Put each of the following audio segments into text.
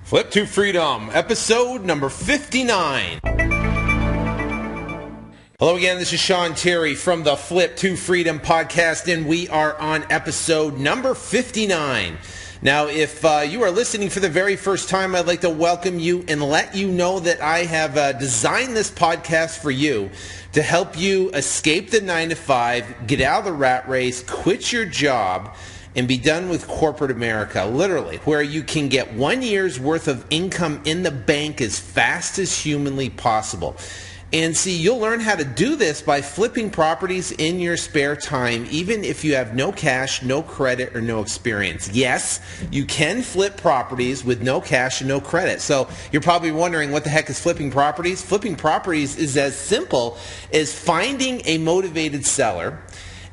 Flip to Freedom, episode number 59. Hello again, this is Sean Terry from the Flip to Freedom podcast, and we are on episode number 59. Now, if you are listening for the very first time, I'd like to welcome you and let you know that I have designed this podcast for you to help you escape the 9-to-5, get out of the rat race, quit your job, and be done with corporate America, literally, where you can get 1 year's worth of income in the bank as fast as humanly possible. And see, you'll learn how to do this by flipping properties in your spare time, even if you have no cash, no credit, or no experience. Yes, you can flip properties with no cash and no credit. So you're probably wondering, what the heck is flipping properties? Flipping properties is as simple as finding a motivated seller.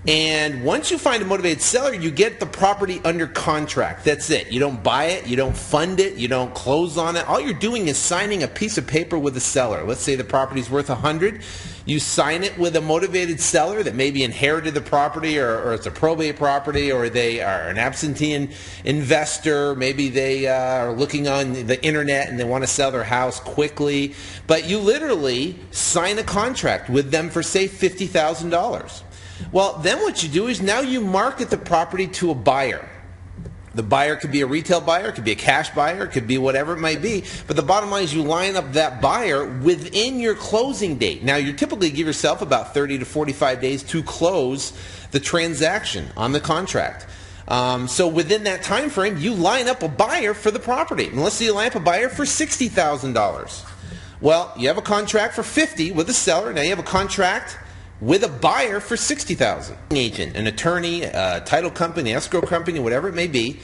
And once you find a motivated seller, you get the property under contract. That's it. You don't buy it, you don't fund it, you don't close on it. All you're doing is signing a piece of paper with the seller. Let's say the property's worth $100. You sign it with a motivated seller that maybe inherited the property, or it's a probate property, or they are an absentee investor. Maybe they are looking on the internet and they want to sell their house quickly. But you literally sign a contract with them for, say, $50,000. Well, then what you do is now you market the property to a buyer. The buyer could be a retail buyer, it could be a cash buyer, it could be whatever it might be. But the bottom line is you line up that buyer within your closing date. Now, you typically give yourself about 30 to 45 days to close the transaction on the contract. So within that time frame, you line up a buyer for the property. And let's say you line up a buyer for $60,000. Well, you have a contract for $50,000 with the seller. Now you have a contract with a buyer for $60,000. Agent, an attorney, a title company, escrow company, whatever it may be,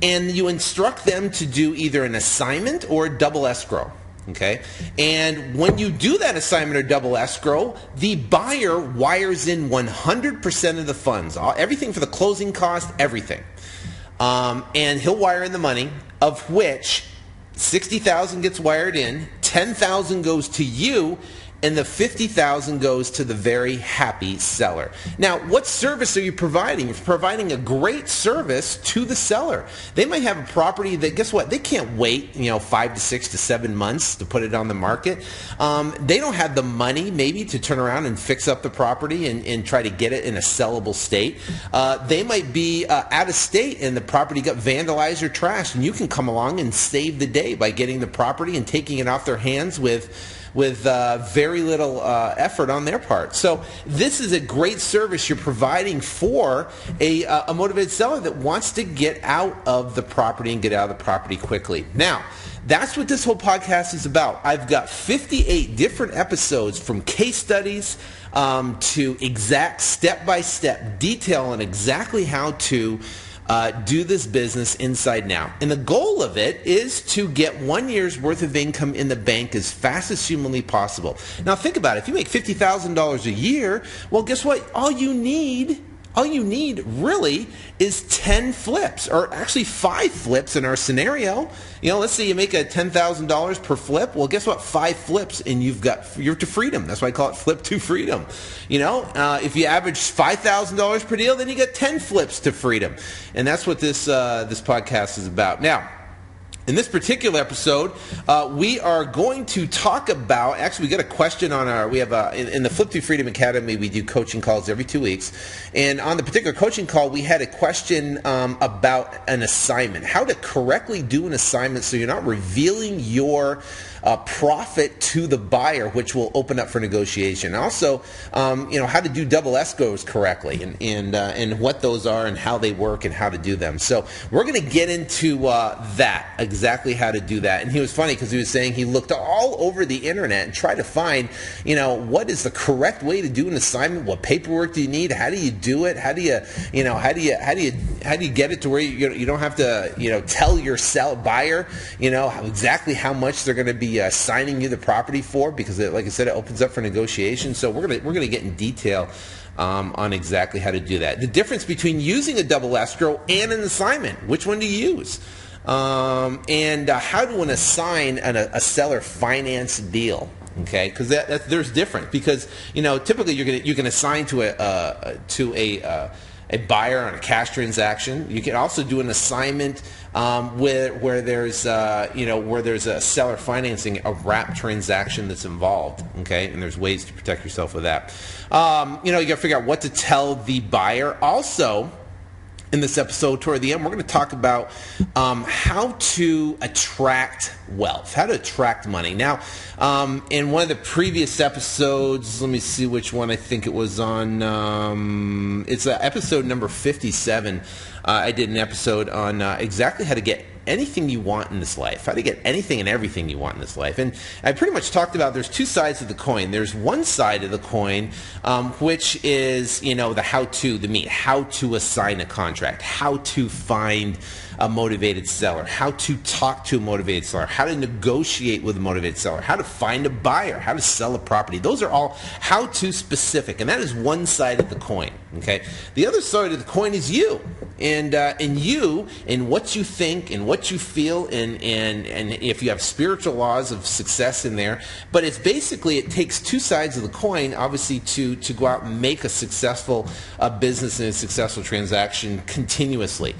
and you instruct them to do either an assignment or a double escrow. Okay? And when you do that assignment or double escrow, the buyer wires in 100% of the funds, everything for the closing cost, everything. And he'll wire in the money, of which $60,000 gets wired in, $10,000 goes to you, and the $50,000 goes to the very happy seller. Now, what service are you providing? You're providing a great service to the seller. They might have a property that, guess what? They can't wait, 5 to 6 to 7 months to put it on the market. They don't have the money, maybe, to turn around and fix up the property and try to get it in a sellable state. They might be out of state and the property got vandalized or trashed, and you can come along and save the day by getting the property and taking it off their hands with very little effort on their part. So this is a great service you're providing for a motivated seller that wants to get out of the property and get out of the property quickly. Now, that's what this whole podcast is about. I've got 58 different episodes, from case studies to exact step-by-step detail on exactly how to do this business inside now. And the goal of it is to get 1 year's worth of income in the bank as fast as humanly possible. Now think about it. If you make $50,000 a year, well, guess what? All you need really is 10 flips, or actually 5 flips in our scenario. Let's say you make a $10,000 per flip. Well, guess what? 5 flips and you're to freedom. That's why I call it flip to freedom. If you average $5,000 per deal, then you get 10 flips to freedom. And that's what this podcast is about. Now, in this particular episode, we are going to talk about, actually we got a question on in the Flip to Freedom Academy, we do coaching calls every 2 weeks. And on the particular coaching call, we had a question about an assignment, how to correctly do an assignment so you're not revealing your profit to the buyer, which will open up for negotiation. Also, how to do double escrows correctly, and what those are and how they work and how to do them. So we're going to get into that, exactly how to do that. And he was funny because he was saying he looked all over the internet and tried to find, what is the correct way to do an assignment? What paperwork do you need? How do you do it? How do you get it to where you don't have to, tell your buyer, exactly how much they're going to be signing you the property for, because like I said, it opens up for negotiation. So we're gonna get in detail on exactly how to do that. The difference between using a double escrow and an assignment, which one do you use? And how to assign a seller finance deal. Okay, because there's different, because typically you can assign to a a buyer on a cash transaction. You can also do an assignment where there's a seller financing a wrap transaction that's involved. Okay, and there's ways to protect yourself with that. You got to figure out what to tell the buyer. Also, in this episode, toward the end, we're going to talk about how to attract wealth, how to attract money. Now, in one of the previous episodes, let me see which one I think it was on. It's episode number 57. I did an episode on exactly how to get anything you want in this life, how to get anything and everything you want in this life. And I pretty much talked about there's two sides of the coin. There's one side of the coin, which is, the how-to, the meat, how to assign a contract, how to find a motivated seller, how to talk to a motivated seller, how to negotiate with a motivated seller, how to find a buyer, how to sell a property. Those are all how-to specific, and that is one side of the coin. Okay, the other side of the coin is you, and you, and what you think, and what you feel, and if you have spiritual laws of success in there. But it's basically, it takes two sides of the coin, obviously, to go out and make a successful business and a successful transaction continuously.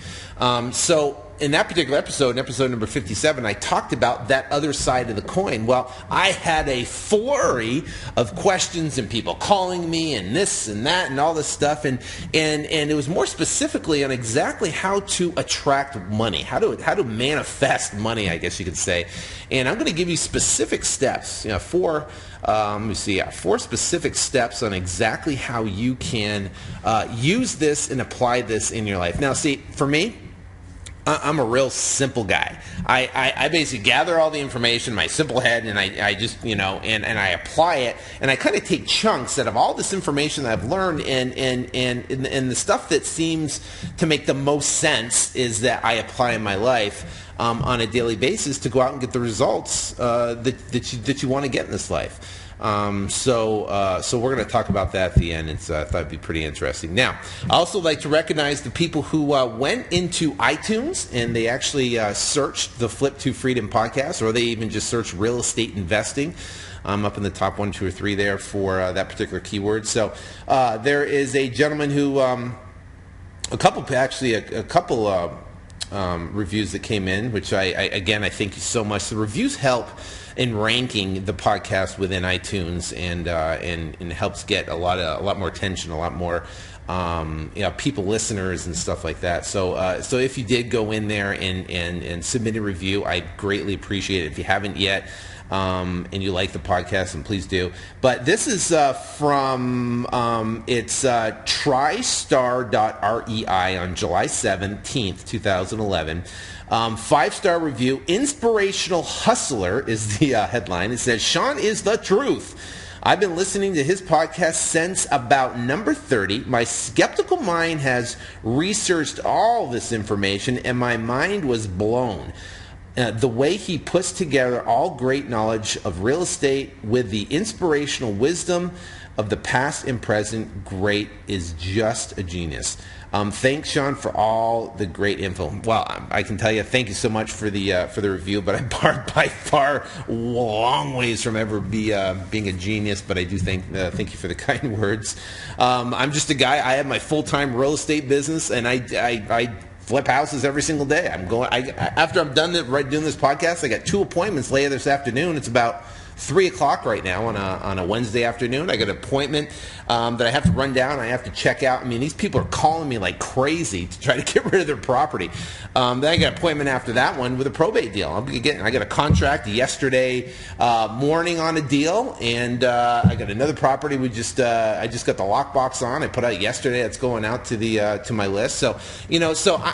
So in that particular episode, in episode number 57, I talked about that other side of the coin. Well, I had a flurry of questions and people calling me and this and that and all this stuff, and it was more specifically on exactly how to attract money, how to manifest money, I guess you could say. And I'm going to give you specific steps, four specific steps on exactly how you can use this and apply this in your life. Now, see, for me, I'm a real simple guy. I basically gather all the information in my simple head, and I just, and I apply it, and I kind of take chunks out of all this information that I've learned, and the stuff that seems to make the most sense is that I apply in my life on a daily basis to go out and get the results that you want to get in this life. So we're going to talk about that at the end. I thought it'd be pretty interesting. Now, I also like to recognize the people who went into iTunes and they actually searched the Flip to Freedom podcast, or they even just searched real estate investing. Up in the top 1, 2, or 3 there for that particular keyword. So there is a gentleman who, a couple reviews that came in, which I thank you so much. The reviews help in ranking the podcast within iTunes, and helps get a lot more attention, a lot more people, listeners, and stuff like that. So if you did go in there and submit a review, I greatly appreciate it. If you haven't yet, and you like the podcast, and please do. But this is from it's tristar.rei on July 17th, 2011. 5-star review. Inspirational Hustler is the headline. It says, Sean is the truth. I've been listening to his podcast since about number 30. My skeptical mind has researched all this information, and my mind was blown. The way he puts together all great knowledge of real estate with the inspirational wisdom of the past and present great is just a genius. Thanks, Sean, for all the great info. Well, I can tell you, thank you so much for the review, but I'm by far long ways from ever being a genius, but I do thank you for the kind words. I'm just a guy. I have my full-time real estate business, and I flip houses every single day. After I'm done doing this podcast, I got 2 appointments later this afternoon. It's about 3 o'clock right now on a Wednesday afternoon. I got an appointment that I have to run down. I have to check out. I mean, these people are calling me like crazy to try to get rid of their property. Then I got an appointment after that one with a probate deal. I got a contract yesterday morning on a deal, and I got another property. I just got the lockbox on. I put out yesterday. It's going out to my list. So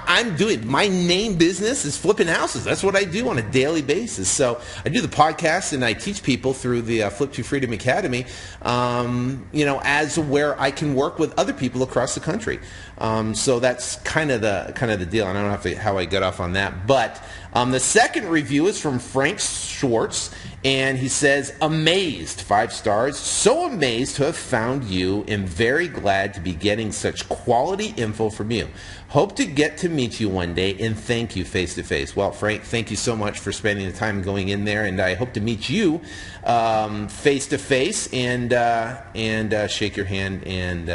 I'm doing, my main business is flipping houses. That's what I do on a daily basis. So I do the podcast and I teach people through the Flip to Freedom Academy, as where I can work with other people across the country. So that's kind of the deal. And I don't know how I got off on that, but The second review is from Frank Schwartz, and he says, amazed, 5 stars, so amazed to have found you and very glad to be getting such quality info from you. Hope to get to meet you one day, and thank you face to face. Well, Frank, thank you so much for spending the time going in there, and I hope to meet you face to face and shake your hand and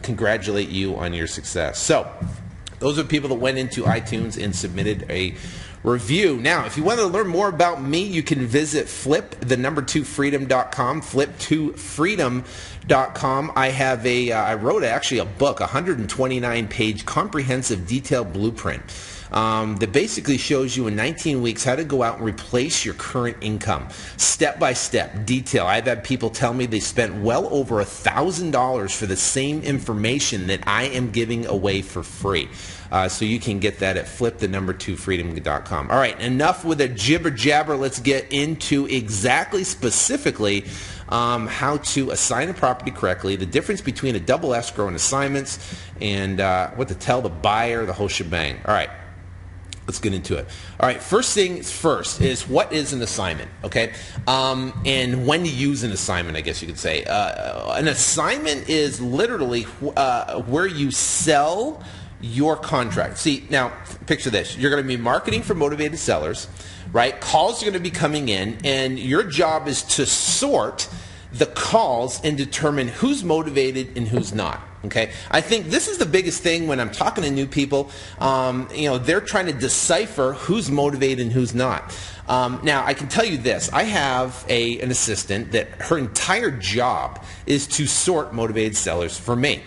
congratulate you on your success. So those are people that went into iTunes and submitted a review. Now, if you want to learn more about me, you can visit flip2freedom.com, flip2freedom.com. I wrote actually a book, a 129-page comprehensive detailed blueprint that basically shows you in 19 weeks how to go out and replace your current income, step by step, detail. I've had people tell me they spent well over $1,000 for the same information that I am giving away for free. So you can get that at flip2freedom.com. All right, enough with a jibber jabber. Let's get into exactly specifically how to assign a property correctly, the difference between a double escrow and assignments, and what to tell the buyer, the whole shebang. All right. Let's get into it. All right, first things first is what is an assignment, okay? And when to use an assignment, I guess you could say. An assignment is literally where you sell your contract. See, now, picture this. You're going to be marketing for motivated sellers, right? Calls are going to be coming in, and your job is to sort the calls and determine who's motivated and who's not. Okay, I think this is the biggest thing when I'm talking to new people. They're trying to decipher who's motivated and who's not. Now, I can tell you this. I have an assistant that her entire job is to sort motivated sellers for me,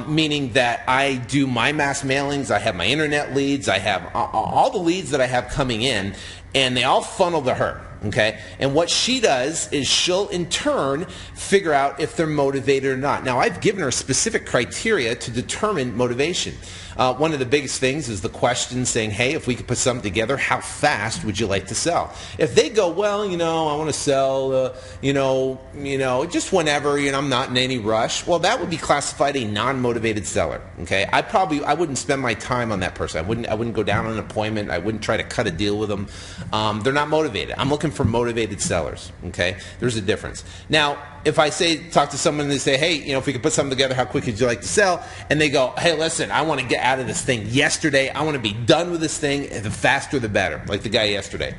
meaning that I do my mass mailings, I have my internet leads, I have all the leads that I have coming in, and they all funnel to her. Okay, and what she does is she'll in turn figure out if they're motivated or not. Now, I've given her specific criteria to determine motivation. One of the biggest things is the question saying, hey, if we could put something together, how fast would you like to sell? If they go, well, I want to sell, just whenever, I'm not in any rush, well, that would be classified a non-motivated seller. Okay, I wouldn't spend my time on that person. I wouldn't go down on an appointment. I wouldn't try to cut a deal with them. They're not motivated. I'm looking for motivated sellers. Okay, there's a difference. Now, if I talk to someone and they say, hey, if we could put something together, how quick would you like to sell? And they go, hey, listen, I want to get out of this thing yesterday. I want to be done with this thing. The faster, the better. Like the guy yesterday.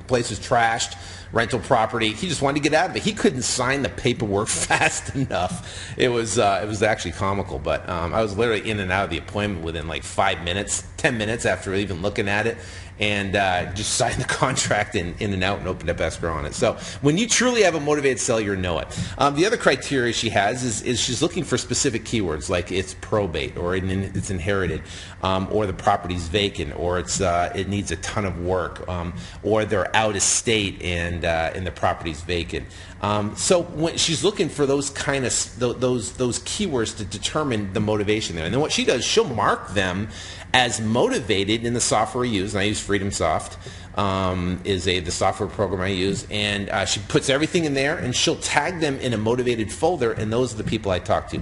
Place is trashed, rental property. He just wanted to get out of it. He couldn't sign the paperwork fast enough. It was actually comical, but I was literally in and out of the appointment within like 5 minutes, 10 minutes after even looking at it. And just signed the contract in and out and opened up escrow on it. So when you truly have a motivated seller, you know it. The other criteria she has is she's looking for specific keywords, like it's probate, or it's inherited, or the property's vacant, or it needs a ton of work, or they're out of state and the property's vacant. So when she's looking for those kind of those keywords to determine the motivation there. And then what she does, she'll mark them as motivated in the software we use, and I use Freedom Soft, the software program I use, and she puts everything in there, and she'll tag them in a motivated folder, and those are the people I talk to.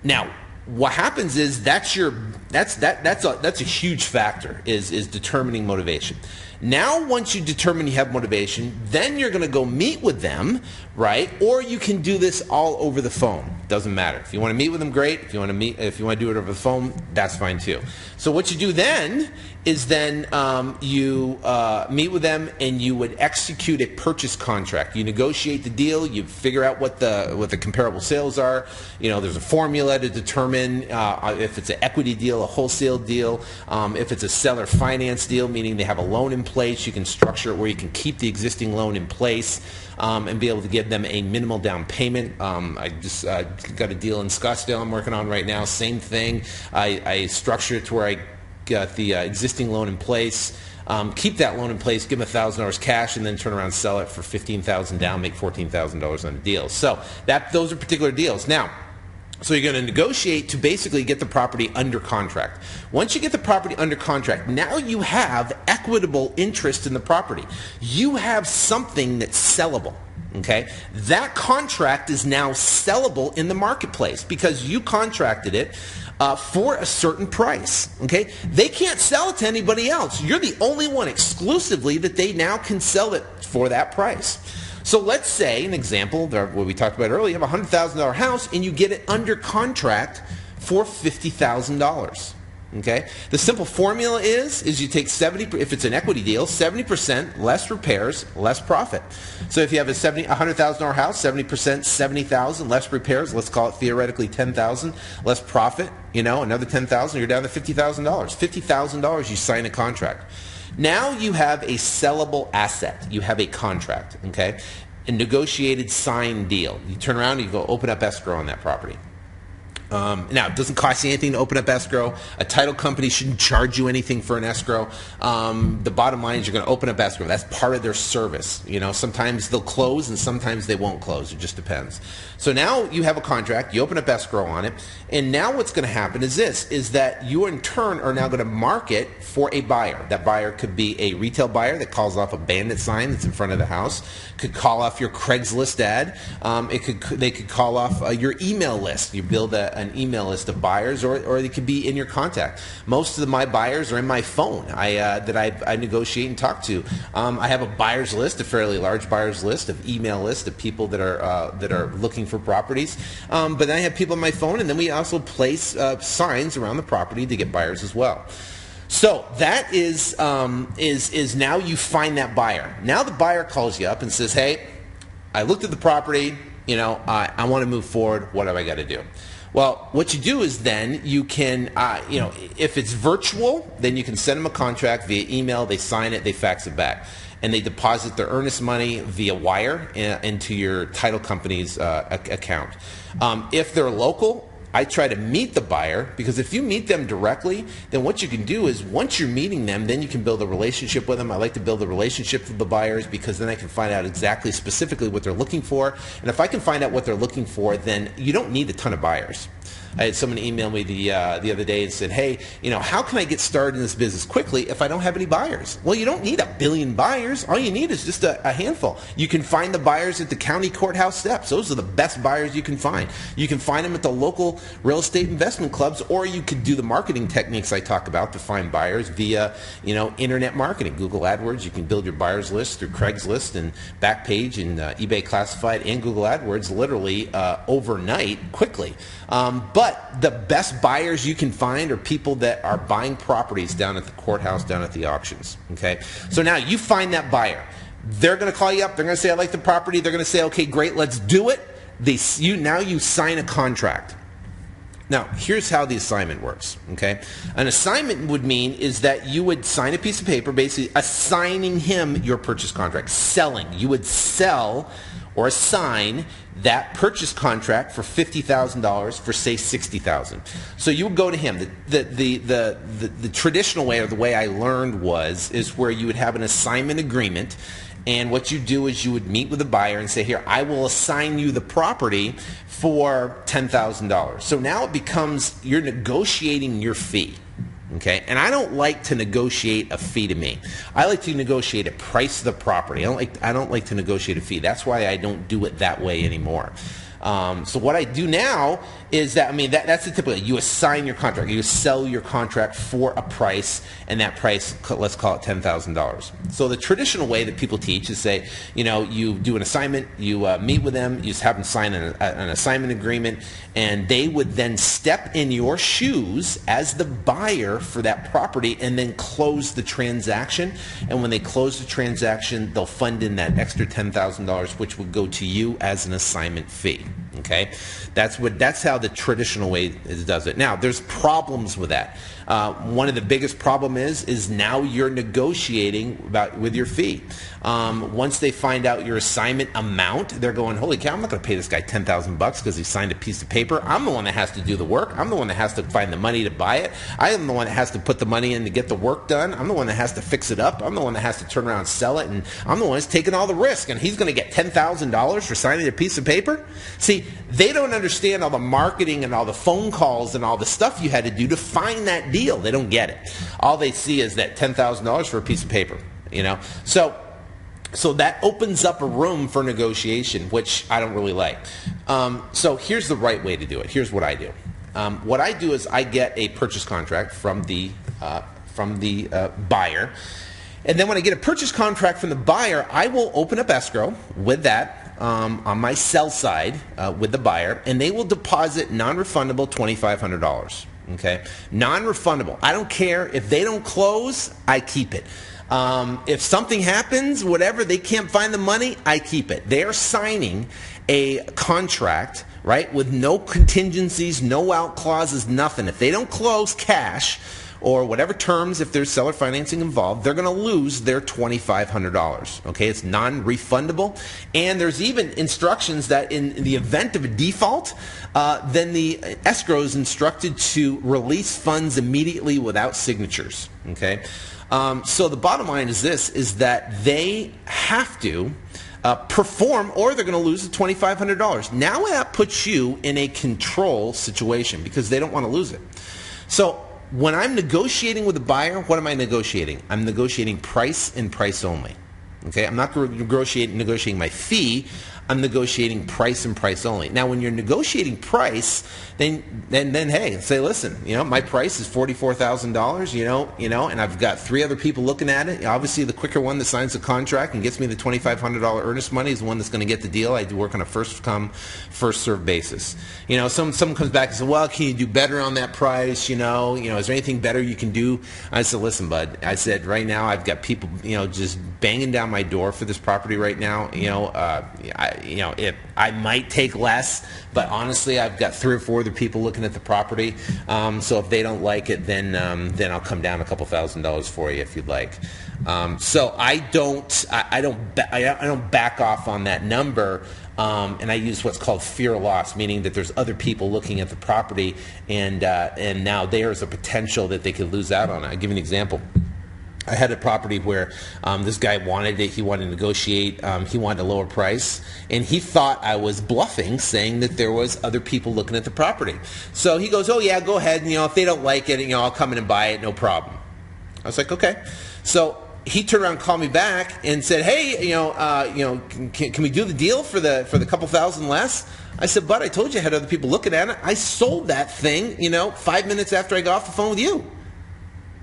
Now, what happens is that's a huge factor is determining motivation. Now, once you determine you have motivation, then you're going to go meet with them, right? Or you can do this all over the phone. Doesn't matter. If you want to meet with them, great. If you want to do it over the phone, that's fine too. So what you do then is you meet with them and you would execute a purchase contract. You negotiate the deal. You figure out what the comparable sales are. There's a formula to determine if it's an equity deal, a wholesale deal, if it's a seller finance deal, meaning they have a loan in place. You can structure it where you can keep the existing loan in place and be able to give them a minimal down payment. I just got a deal in Scottsdale I'm working on right now. Same thing. I structure it to where I got the existing loan in place, keep that loan in place, give them $1,000 cash, and then turn around and sell it for $15,000 down, make $14,000 on a deal. So those are particular deals. Now, so you're going to negotiate to basically get the property under contract. Once you get the property under contract, now you have equitable interest in the property. You have something that's sellable. Okay, that contract is now sellable in the marketplace because you contracted it. for a certain price. Okay, they can't sell it to anybody else. You're the only one exclusively that they now can sell it for that price. So let's say, an example, what we talked about earlier, you have a $100,000 house and you get it under contract for $50,000. Okay, the simple formula is you take 70, if it's an equity deal, 70% less repairs, less profit. So if you have a $100,000 house, 70%, 70,000 less repairs, let's call it theoretically 10,000 less profit. Another 10,000, you're down to $50,000. $50,000, you sign a contract. Now you have a sellable asset. You have a contract. Okay, a negotiated signed deal. You turn around and you go open up escrow on that property. Now, it doesn't cost you anything to open up escrow. A title company shouldn't charge you anything for an escrow. The bottom line is you're going to open up escrow. That's part of their service. Sometimes they'll close and sometimes they won't close. It just depends. So now you have a contract. You open up escrow on it. And now what's going to happen is that you in turn are now going to market for a buyer. That buyer could be a retail buyer that calls off a bandit sign that's in front of the house. Could call off your Craigslist ad. They could call off your email list. You build an email list of buyers, or they could be in your contact. Most of my buyers are in my phone that I negotiate and talk to. I have a buyers list, a fairly large buyers list, of email list of people that are looking for properties. But then I have people on my phone, and then we also place signs around the property to get buyers as well. So that is now you find that buyer. Now the buyer calls you up and says, "Hey, I looked at the property. I want to move forward. What do I got to do?" Well, what you do is then you can, if it's virtual, then you can send them a contract via email. They sign it, they fax it back, and they deposit their earnest money via wire into your title company's account. If they're local, I try to meet the buyer, because if you meet them directly, then what you can do is once you're meeting them, then you can build a relationship with them. I like to build a relationship with the buyers because then I can find out exactly specifically what they're looking for. And if I can find out what they're looking for, then you don't need a ton of buyers. I had someone email me the other day and said, "Hey, how can I get started in this business quickly if I don't have any buyers?" Well, you don't need 1 billion buyers. All you need is just a handful. You can find the buyers at the county courthouse steps. Those are the best buyers you can find. You can find them at the local real estate investment clubs, or you could do the marketing techniques I talk about to find buyers via, internet marketing. Google AdWords, you can build your buyers list through Craigslist and Backpage and eBay Classified and Google AdWords literally overnight quickly. But the best buyers you can find are people that are buying properties down at the courthouse, down at the auctions. Okay, so now you find that buyer. They're going to call you up. They're going to say, "I like the property." They're going to say, "Okay, great, let's do it." Now you sign a contract. Now, here's how the assignment works. Okay, an assignment would mean is that you would sign a piece of paper, basically assigning him your purchase contract. Selling, you would sell or assign that purchase contract for $50,000 for, say, $60,000. So you would go to him. The traditional way, or the way I learned, is where you would have an assignment agreement, and what you do is you would meet with the buyer and say, "Here, I will assign you the property for $10,000. So now it becomes, you're negotiating your fee. Okay, and I don't like to negotiate a fee to me. I like to negotiate a price of the property. I don't like to negotiate a fee. That's why I don't do it that way anymore. So what I do now is that, that's the typical, you assign your contract. You sell your contract for a price, and that price, let's call it $10,000. So the traditional way that people teach is say, you do an assignment, you meet with them, you just have them sign an assignment agreement, and they would then step in your shoes as the buyer for that property and then close the transaction. And when they close the transaction, they'll fund in that extra $10,000, which would go to you as an assignment fee. Okay, that's how the traditional way does it. Now, there's problems with that. One of the biggest problem is now you're negotiating with your fee. Once they find out your assignment amount, they're going, "Holy cow, I'm not going to pay this guy $10,000 because he signed a piece of paper. I'm the one that has to do the work. I'm the one that has to find the money to buy it. I am the one that has to put the money in to get the work done. I'm the one that has to fix it up. I'm the one that has to turn around and sell it, and I'm the one that's taking all the risk, and he's going to get $10,000 for signing a piece of paper?" See, they don't understand all the marketing and all the phone calls and all the stuff you had to do to find that deal. They don't get it. All they see is that $10,000 for a piece of paper. So that opens up a room for negotiation, which I don't really like. So here's the right way to do it. Here's what I do. what I do is I get a purchase contract from the buyer. And then when I get a purchase contract from the buyer, I will open up escrow with that on my sell side with the buyer, and they will deposit non-refundable $2,500. Okay, non-refundable. I don't care if they don't close, I keep it. If something happens, whatever, they can't find the money, I keep it. They are signing a contract, right, with no contingencies, no out clauses, nothing. If they don't close cash, or whatever terms, if there's seller financing involved, they're going to lose their $2,500. Okay, it's non-refundable. And there's even instructions that in the event of a default, then the escrow is instructed to release funds immediately without signatures. Okay, so the bottom line is this, is that they have to perform, or they're going to lose the $2,500. Now that puts you in a control situation because they don't want to lose it. So when I'm negotiating with a buyer, what am I negotiating? I'm negotiating price and price only. Okay, I'm not negotiating my fee. I'm negotiating price and price only. Now, when you're negotiating price, then hey, say, listen, my price is $44,000, and I've got 3 other people looking at it. Obviously, the quicker one that signs the contract and gets me the $2,500 earnest money is the one that's going to get the deal. I do work on a first come, first served basis. Someone comes back and says, well, can you do better on that price? Is there anything better you can do? I said, listen, bud. I said, right now I've got people, just banging down my door for this property right now. If I might take less, but honestly, I've got 3 or 4 other people looking at the property. So if they don't like it, then I'll come down a couple $1,000s for you if you'd like. So I don't back off on that number. And I use what's called fear of loss, meaning that there's other people looking at the property, and now there's a potential that they could lose out on it. I'll give you an example. I had a property where this guy wanted it. He wanted to negotiate. He wanted a lower price. And he thought I was bluffing, saying that there was other people looking at the property. So he goes, oh, yeah, go ahead. And, if they don't like it, I'll come in and buy it. No problem. I was like, okay. So he turned around and called me back and said, hey, can we do the deal for the couple thousand less? I said, bud, I told you I had other people looking at it. I sold that thing, 5 minutes after I got off the phone with you.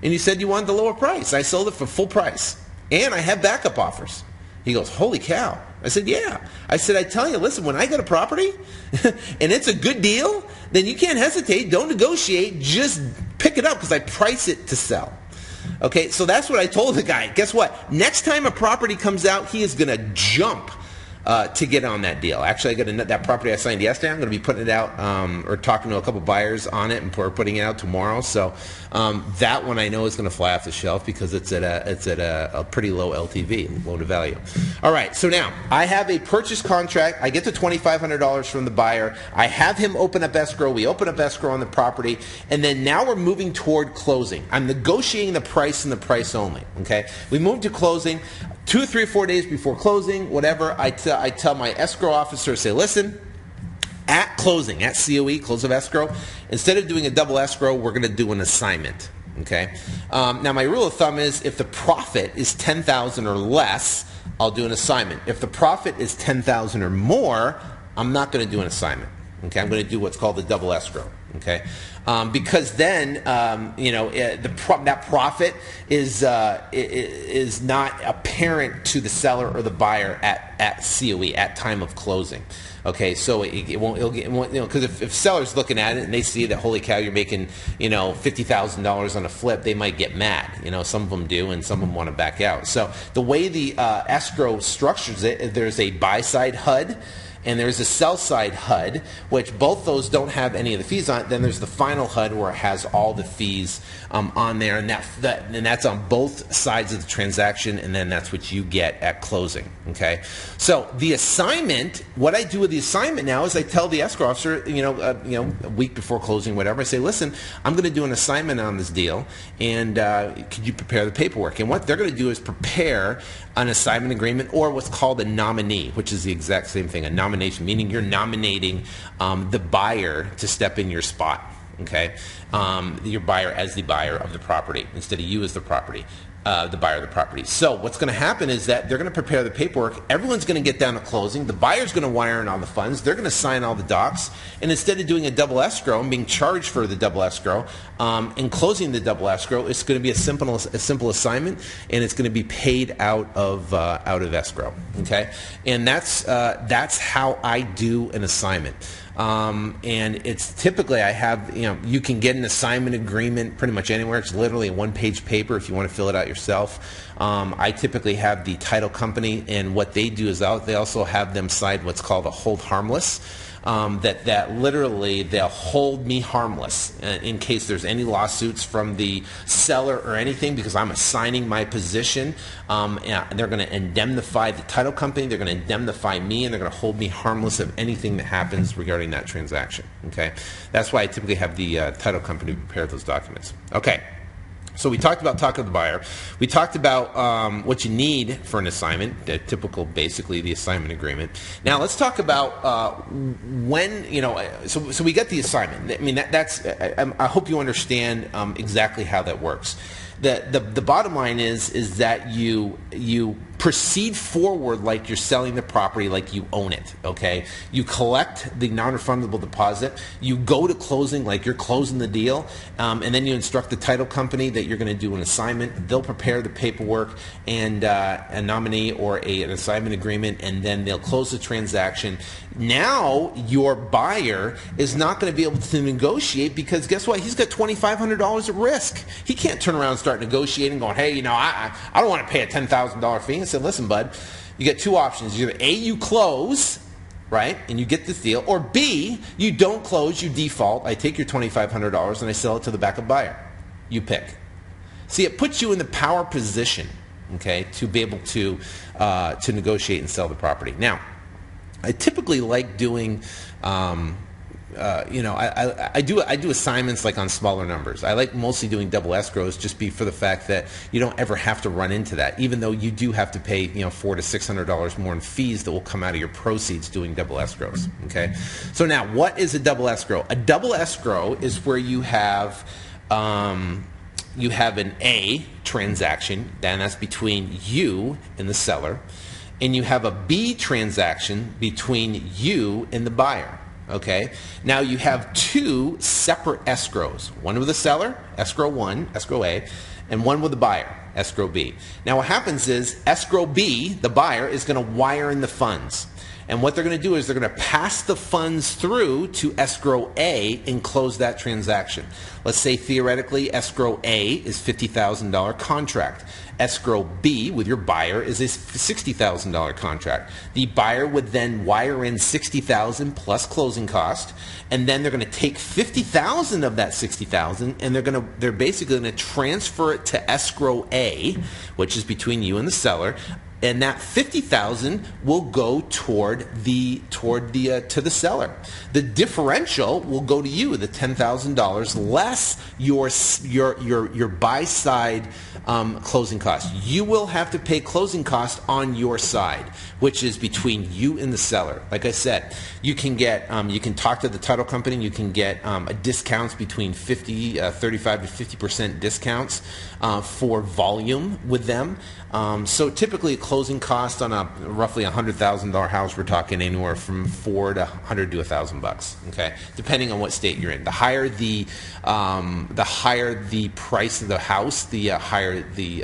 And you said you wanted the lower price. I sold it for full price. And I have backup offers. He goes, holy cow. I said, yeah. I said, I tell you, listen, when I get a property and it's a good deal, then you can't hesitate. Don't negotiate. Just pick it up because I price it to sell. Okay, so that's what I told the guy. Guess what? Next time a property comes out, he is going to jump to get on that deal. Actually, I got that property I signed yesterday. I'm going to be putting it out or talking to a couple buyers on it, and we're putting it out tomorrow. So that one I know is going to fly off the shelf because it's at a pretty low LTV, loan to value. All right, so now I have a purchase contract. I get the $2,500 from the buyer. I have him open up escrow. We open up escrow on the property, and then now we're moving toward closing. I'm negotiating the price and the price only. Okay, we move to closing. 2, 3, or 4 days before closing, whatever, I tell my escrow officer, say, listen, at closing, at COE, close of escrow, instead of doing a double escrow, we're going to do an assignment. Okay. Now, my rule of thumb is if the profit is $10,000 or less, I'll do an assignment. If the profit is $10,000 or more, I'm not going to do an assignment. Okay, I'm going to do what's called the double escrow. Okay, because then that profit is not apparent to the seller or the buyer at COE at time of closing. Okay, so it won't because if seller's looking at it and they see that, holy cow, you're making $50,000 on a flip, they might get mad. Some of them do, and some of them want to back out. So the way the escrow structures it, there's a buy side HUD. And there's a sell side HUD, which both those don't have any of the fees on it. Then there's the final HUD where it has all the fees on there, and that's on both sides of the transaction, and then that's what you get at closing. Okay, so the assignment, what I do with the assignment now is I tell the escrow officer, a week before closing, whatever, I say, listen, I'm going to do an assignment on this deal, and could you prepare the paperwork? And what they're going to do is prepare an assignment agreement, or what's called a nominee, which is the exact same thing, a nomination, meaning you're nominating the buyer to step in your spot. Okay, your buyer as the buyer of the property instead of you as the property. the buyer of the property. So what's going to happen is that they're going to prepare the paperwork. Everyone's going to get down to closing. The buyer's going to wire in all the funds. They're going to sign all the docs. And instead of doing a double escrow and being charged for the double escrow and closing the double escrow, it's going to be a simple assignment, and it's going to be paid out of escrow. Okay, and that's how I do an assignment. And it's typically I have, you can get an assignment agreement pretty much anywhere. It's literally a one-page paper if you want to fill it out yourself. I typically have the title company, and what they do is they also have them sign what's called a hold harmless. That literally they'll hold me harmless in case there's any lawsuits from the seller or anything, because I'm assigning my position. And they're going to indemnify the title company, they're going to indemnify me, and they're going to hold me harmless of anything that happens regarding that transaction. Okay, that's why I typically have the title company prepare those documents. Okay. So we talked about talking to the buyer. We talked about what you need for an assignment, the typical, basically the assignment agreement. Now let's talk about when, so we get the assignment. I mean, I hope you understand exactly how that works. The bottom line is that you proceed forward like you're selling the property, like you own it, okay? You collect the non-refundable deposit, you go to closing like you're closing the deal, and then you instruct the title company that you're going to do an assignment. They'll prepare the paperwork and a nominee or an assignment agreement, and then they'll close the transaction. Now your buyer is not going to be able to negotiate, because guess what? He's got $2,500 at risk. He can't turn around and start negotiating going, hey, I don't want to pay a $10,000 fee. I said, listen, bud, you get two options. Either A, you close, right, and you get this deal, or B, you don't close, you default. I take your $2,500 and I sell it to the backup buyer. You pick. See, it puts you in the power position, okay, to be able to negotiate and sell the property. Now, I typically like doing I do assignments like on smaller numbers. I like mostly doing double escrows just for the fact that you don't ever have to run into that, even though you do have to pay $400 to $600 more in fees that will come out of your proceeds doing double escrows. Okay, so now what is a double escrow? A double escrow is where you have an A transaction, and that's between you and the seller, and you have a B transaction between you and the buyer. Okay, now you have two separate escrows, one with the seller, escrow 1, escrow A, and one with the buyer, escrow B. Now what happens is escrow B, the buyer, is going to wire in the funds. And what they're going to do is they're going to pass the funds through to escrow A and close that transaction. Let's say theoretically escrow A is $50,000 contract. Escrow B with your buyer is a $60,000 contract. The buyer would then wire in $60,000 plus closing cost, and then they're going to take $50,000 of that $60,000, and they're basically going to transfer it to escrow A, which is between you and the seller. And that $50,000 will go to the seller. The differential will go to you, the $10,000 less your buy side closing costs. You will have to pay closing costs on your side, which is between you and the seller. Like I said, you can talk to the title company. You can get discounts between 35 to 50% discounts for volume with them. So typically a closing cost on a roughly $100,000 house, we're talking anywhere from $400 to $100 to $1,000. Okay, depending on what state you're in. The higher the price of the house, the higher the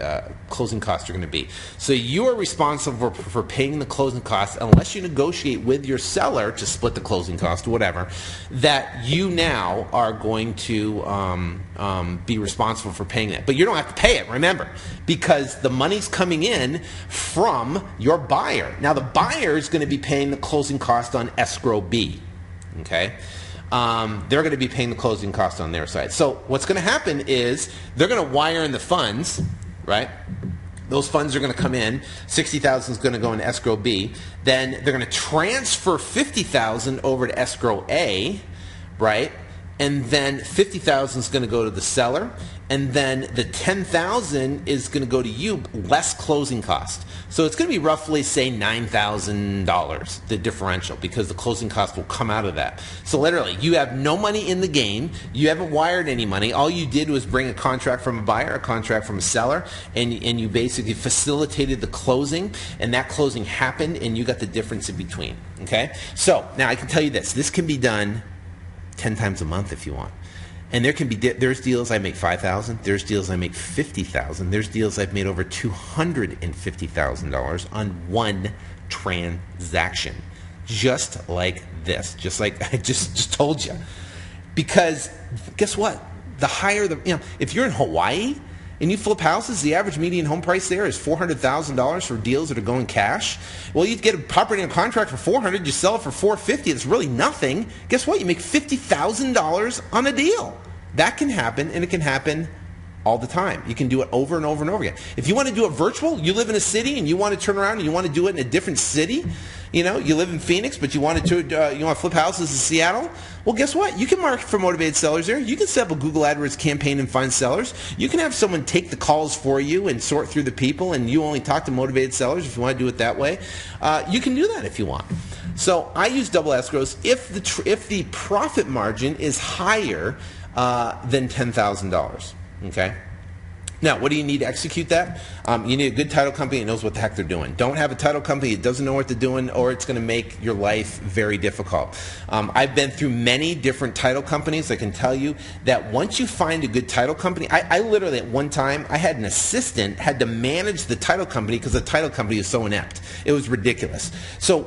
closing costs are going to be. So you are responsible for paying the closing costs unless you negotiate with your seller to split the closing cost or whatever. That you now are going to be responsible for paying that, but you don't have to pay it. Remember, because the money's coming in from your buyer. Now the buyer is going to be paying the closing cost on escrow B. Okay, they're going to be paying the closing cost on their side. So what's going to happen is they're going to wire in the funds, right? Those funds are going to come in. $60,000 is going to go into escrow B. Then they're going to transfer $50,000 over to escrow A, right? and then $50,000 is going to go to the seller, and then the $10,000 is going to go to you, less closing cost. So it's going to be roughly, say, $9,000, the differential, because the closing cost will come out of that. So literally, you have no money in the game. You haven't wired any money. All you did was bring a contract from a buyer, a contract from a seller, and you basically facilitated the closing, and that closing happened, and you got the difference in between. Okay? So now I can tell you this. This can be done 10 times a month if you want. And there's deals I make $5,000. There's deals I make $50,000. There's deals I've made over $250,000 on one transaction, just like this, just like I just told you. Because guess what? The higher if you're in Hawaii and you flip houses, the average median home price there is $400,000 for deals that are going cash. Well, you get a property on contract for $400,000, you sell it for $450,000. It's really nothing. Guess what? You make $50,000 on a deal. That can happen, and it can happen all the time. You can do it over and over and over again. If you want to do it virtual, you live in a city and you want to turn around and you want to do it in a different city. You live in Phoenix, but you want to flip houses in Seattle. Well, guess what? You can market for motivated sellers there. You can set up a Google AdWords campaign and find sellers. You can have someone take the calls for you and sort through the people, and you only talk to motivated sellers if you want to do it that way. You can do that if you want. So I use double escrows if the profit margin is higher than $10,000. Okay. Now, what do you need to execute that? You need a good title company that knows what the heck they're doing. Don't have a title company that doesn't know what they're doing, or it's going to make your life very difficult. I've been through many different title companies. I can tell you that once you find a good title company, I literally at one time, I had an assistant, had to manage the title company because the title company is so inept. It was ridiculous. So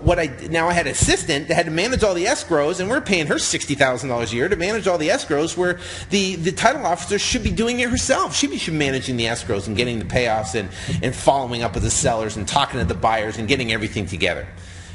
now I had an assistant that had to manage all the escrows, and we're paying her $60,000 a year to manage all the escrows, where the title officer should be doing it herself. She should manage the escrows and getting the payoffs and following up with the sellers and talking to the buyers and getting everything together.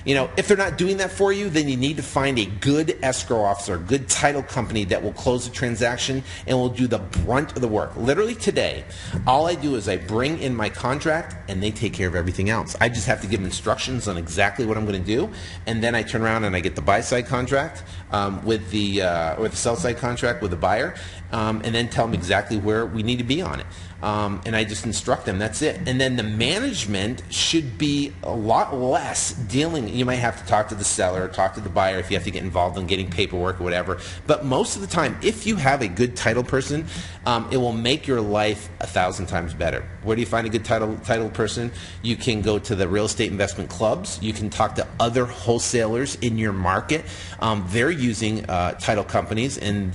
If they're not doing that for you, then you need to find a good escrow officer, a good title company that will close the transaction and will do the brunt of the work. Literally today, all I do is I bring in my contract and they take care of everything else. I just have to give instructions on exactly what I'm going to do, and then I turn around and I get the buy-side contract or the sell-side contract with the buyer, and then tell them exactly where we need to be on it. And I just instruct them. That's it. And then the management should be a lot less dealing. You might have to talk to the seller, or talk to the buyer if you have to get involved in getting paperwork or whatever. But most of the time, if you have a good title person, it will make your life 1,000 times better. Where do you find a good title person? You can go to the real estate investment clubs. You can talk to other wholesalers in your market. They're using title companies, and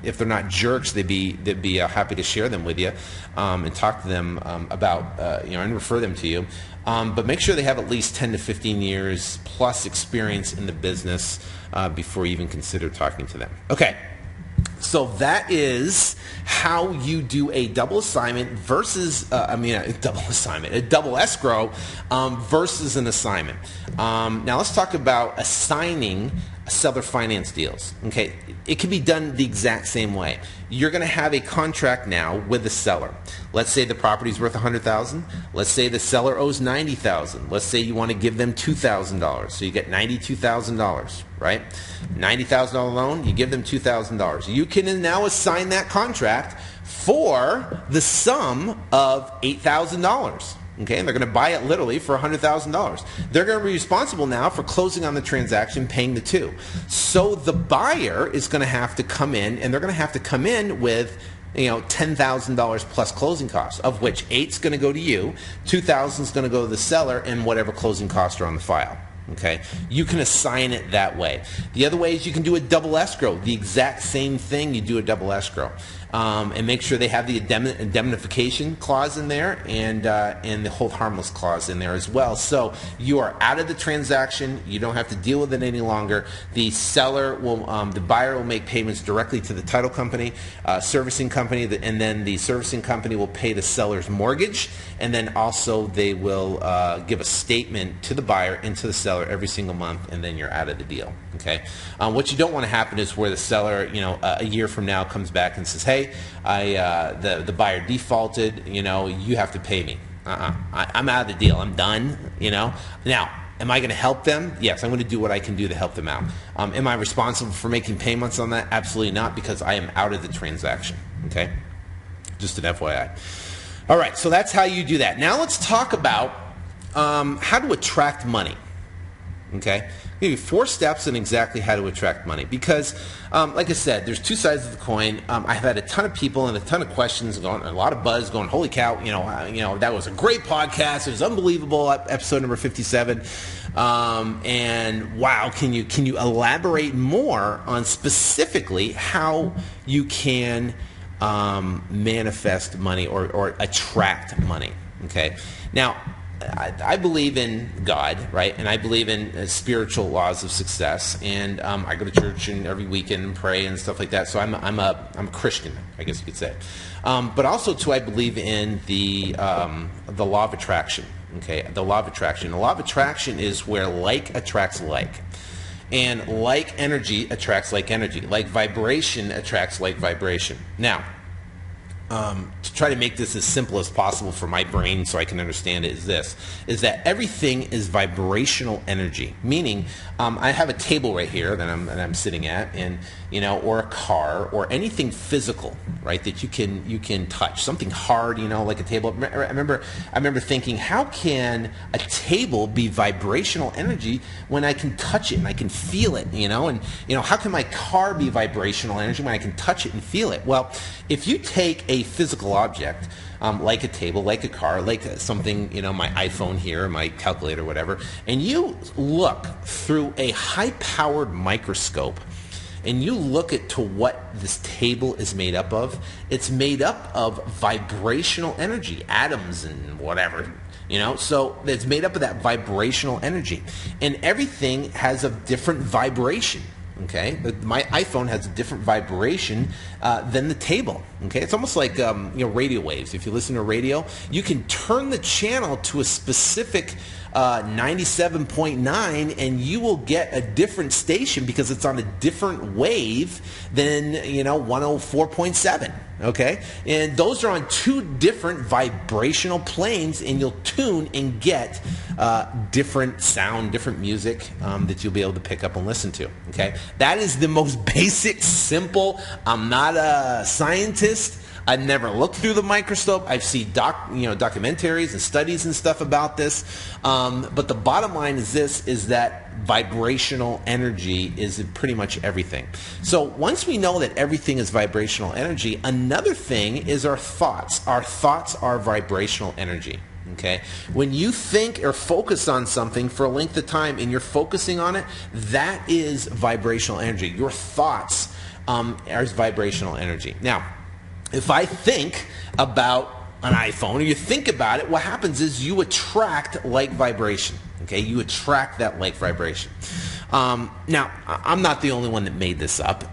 if they're not jerks, they'd be happy to share them with you. And talk to them about, and refer them to you. But make sure they have at least 10 to 15 years plus experience in the business before you even consider talking to them. Okay, so that is how you do a double assignment versus, a double escrow versus an assignment. Now let's talk about assigning seller finance deals. Okay, it can be done the exact same way. You're going to have a contract now with the seller. Let's say the property's worth $100,000. Let's say the seller owes $90,000. Let's say you want to give them $2,000. So you get $92,000, right? $90,000 loan, you give them $2,000. You can now assign that contract for the sum of $8,000. Okay, and they're going to buy it literally for $100,000. They're going to be responsible now for closing on the transaction, paying the two. So the buyer is going to have to come in, and they're going to have to come in with $10,000 plus closing costs, of which $8,000 is going to go to you, $2,000 is going to go to the seller, and whatever closing costs are on the file. Okay, you can assign it that way. The other way is you can do a double escrow. The exact same thing, you do a double escrow. And make sure they have the indemnification clause in there, and the hold harmless clause in there as well. So you are out of the transaction. You don't have to deal with it any longer. The seller will, the buyer will make payments directly to the title company, servicing company, and then the servicing company will pay the seller's mortgage, and then also they will give a statement to the buyer and to the seller every single month, and then you're out of the deal. Okay. What you don't want to happen is where the seller, a year from now comes back and says, "Hey, the buyer defaulted. You have to pay me." I'm out of the deal. I'm done. Now, Am I going to help them? Yes, I'm going to do what I can do to help them out. Am I responsible for making payments on that? Absolutely not, because I am out of the transaction. Okay? Just an FYI. All right, so that's how you do that. Now let's talk about how to attract money. Okay? I'll give you 4 steps on exactly how to attract money. Because, like I said, there's 2 sides of the coin. I've had a ton of people and a ton of questions going, a lot of buzz going, holy cow, that was a great podcast. It was unbelievable, episode number 57. And wow, can you elaborate more on specifically how you can manifest money or attract money? Okay? Now, I believe in God, right? And I believe in spiritual laws of success. And I go to church every weekend and pray and stuff like that. So I'm a Christian, I guess you could say. But also too, I believe in the law of attraction. Okay, the law of attraction. The law of attraction is where like attracts like. And like energy attracts like energy. Like vibration attracts like vibration. Now, to try to make this as simple as possible for my brain so I can understand it is that everything is vibrational energy. Meaning, I have a table right here that I'm sitting at, and or a car or anything physical, right, that you can touch, something hard, like a table. I remember thinking, how can a table be vibrational energy when I can touch it and I can feel it, and how can my car be vibrational energy when I can touch it and feel it? Well, if you take a physical object, like a table, like a car, like something, my iPhone here, my calculator, whatever, and you look through a high-powered microscope, and you look at to what this table is made up of, it's made up of vibrational energy, atoms and whatever, so it's made up of that vibrational energy. And everything has a different vibration. Okay, my iPhone has a different vibration than the table. Okay, it's almost like radio waves. If you listen to radio, you can turn the channel to a specific 97.9, and you will get a different station because it's on a different wave than 104.7. Okay, and those are on 2 different vibrational planes, and you'll tune and get different sound, different music that you'll be able to pick up and listen to. Okay, that is the most basic, simple. I'm not a scientist. I've never looked through the microscope. I've seen documentaries and studies and stuff about this. But the bottom line is this, is that vibrational energy is pretty much everything. So once we know that everything is vibrational energy, another thing is our thoughts. Our thoughts are vibrational energy. Okay? When you think or focus on something for a length of time and you're focusing on it, that is vibrational energy. Your thoughts are vibrational energy. Now, if I think about an iPhone, or you think about it, what happens is you attract like vibration. Okay, you attract that like vibration. Now, I'm not the only one that made this up.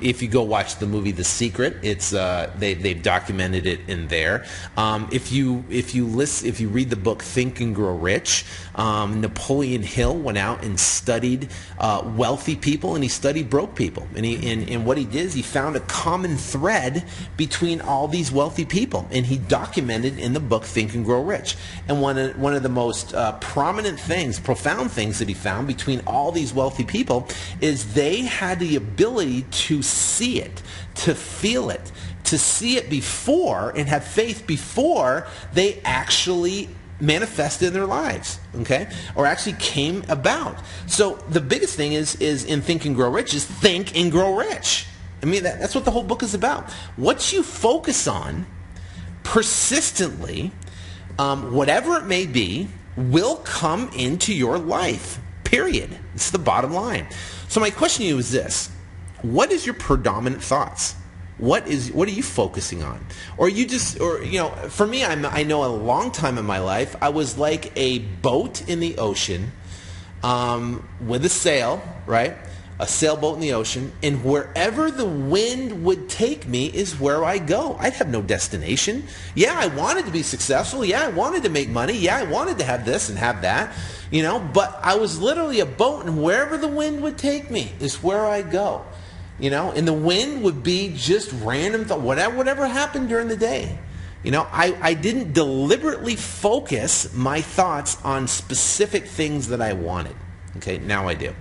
If you go watch the movie The Secret, it's they've documented it in there. If you read the book Think and Grow Rich, Napoleon Hill went out and studied wealthy people, and he studied broke people. And what he did is he found a common thread between all these wealthy people, and he documented in the book Think and Grow Rich. And one of the most prominent things, profound things that he found between all these wealthy people is they had the ability to see it, to feel it, to see it before and have faith before they actually manifested in their lives, okay, or actually came about. So the biggest thing is in Think and Grow Rich is think and grow rich. I mean, that's what the whole book is about. What you focus on persistently, whatever it may be, will come into your life. Period. It's the bottom line. So my question to you is this: what is your predominant thoughts? What are you focusing on? Or you just, for me, I know a long time in my life, I was like a boat in the ocean with a sail, right? A sailboat in the ocean, and wherever the wind would take me is where I go. I'd have no destination. Yeah, I wanted to be successful. Yeah, I wanted to make money. Yeah, I wanted to have this and have that, but I was literally a boat, and wherever the wind would take me is where I go, and the wind would be just random, whatever happened during the day. I didn't deliberately focus my thoughts on specific things that I wanted. Okay, now I do.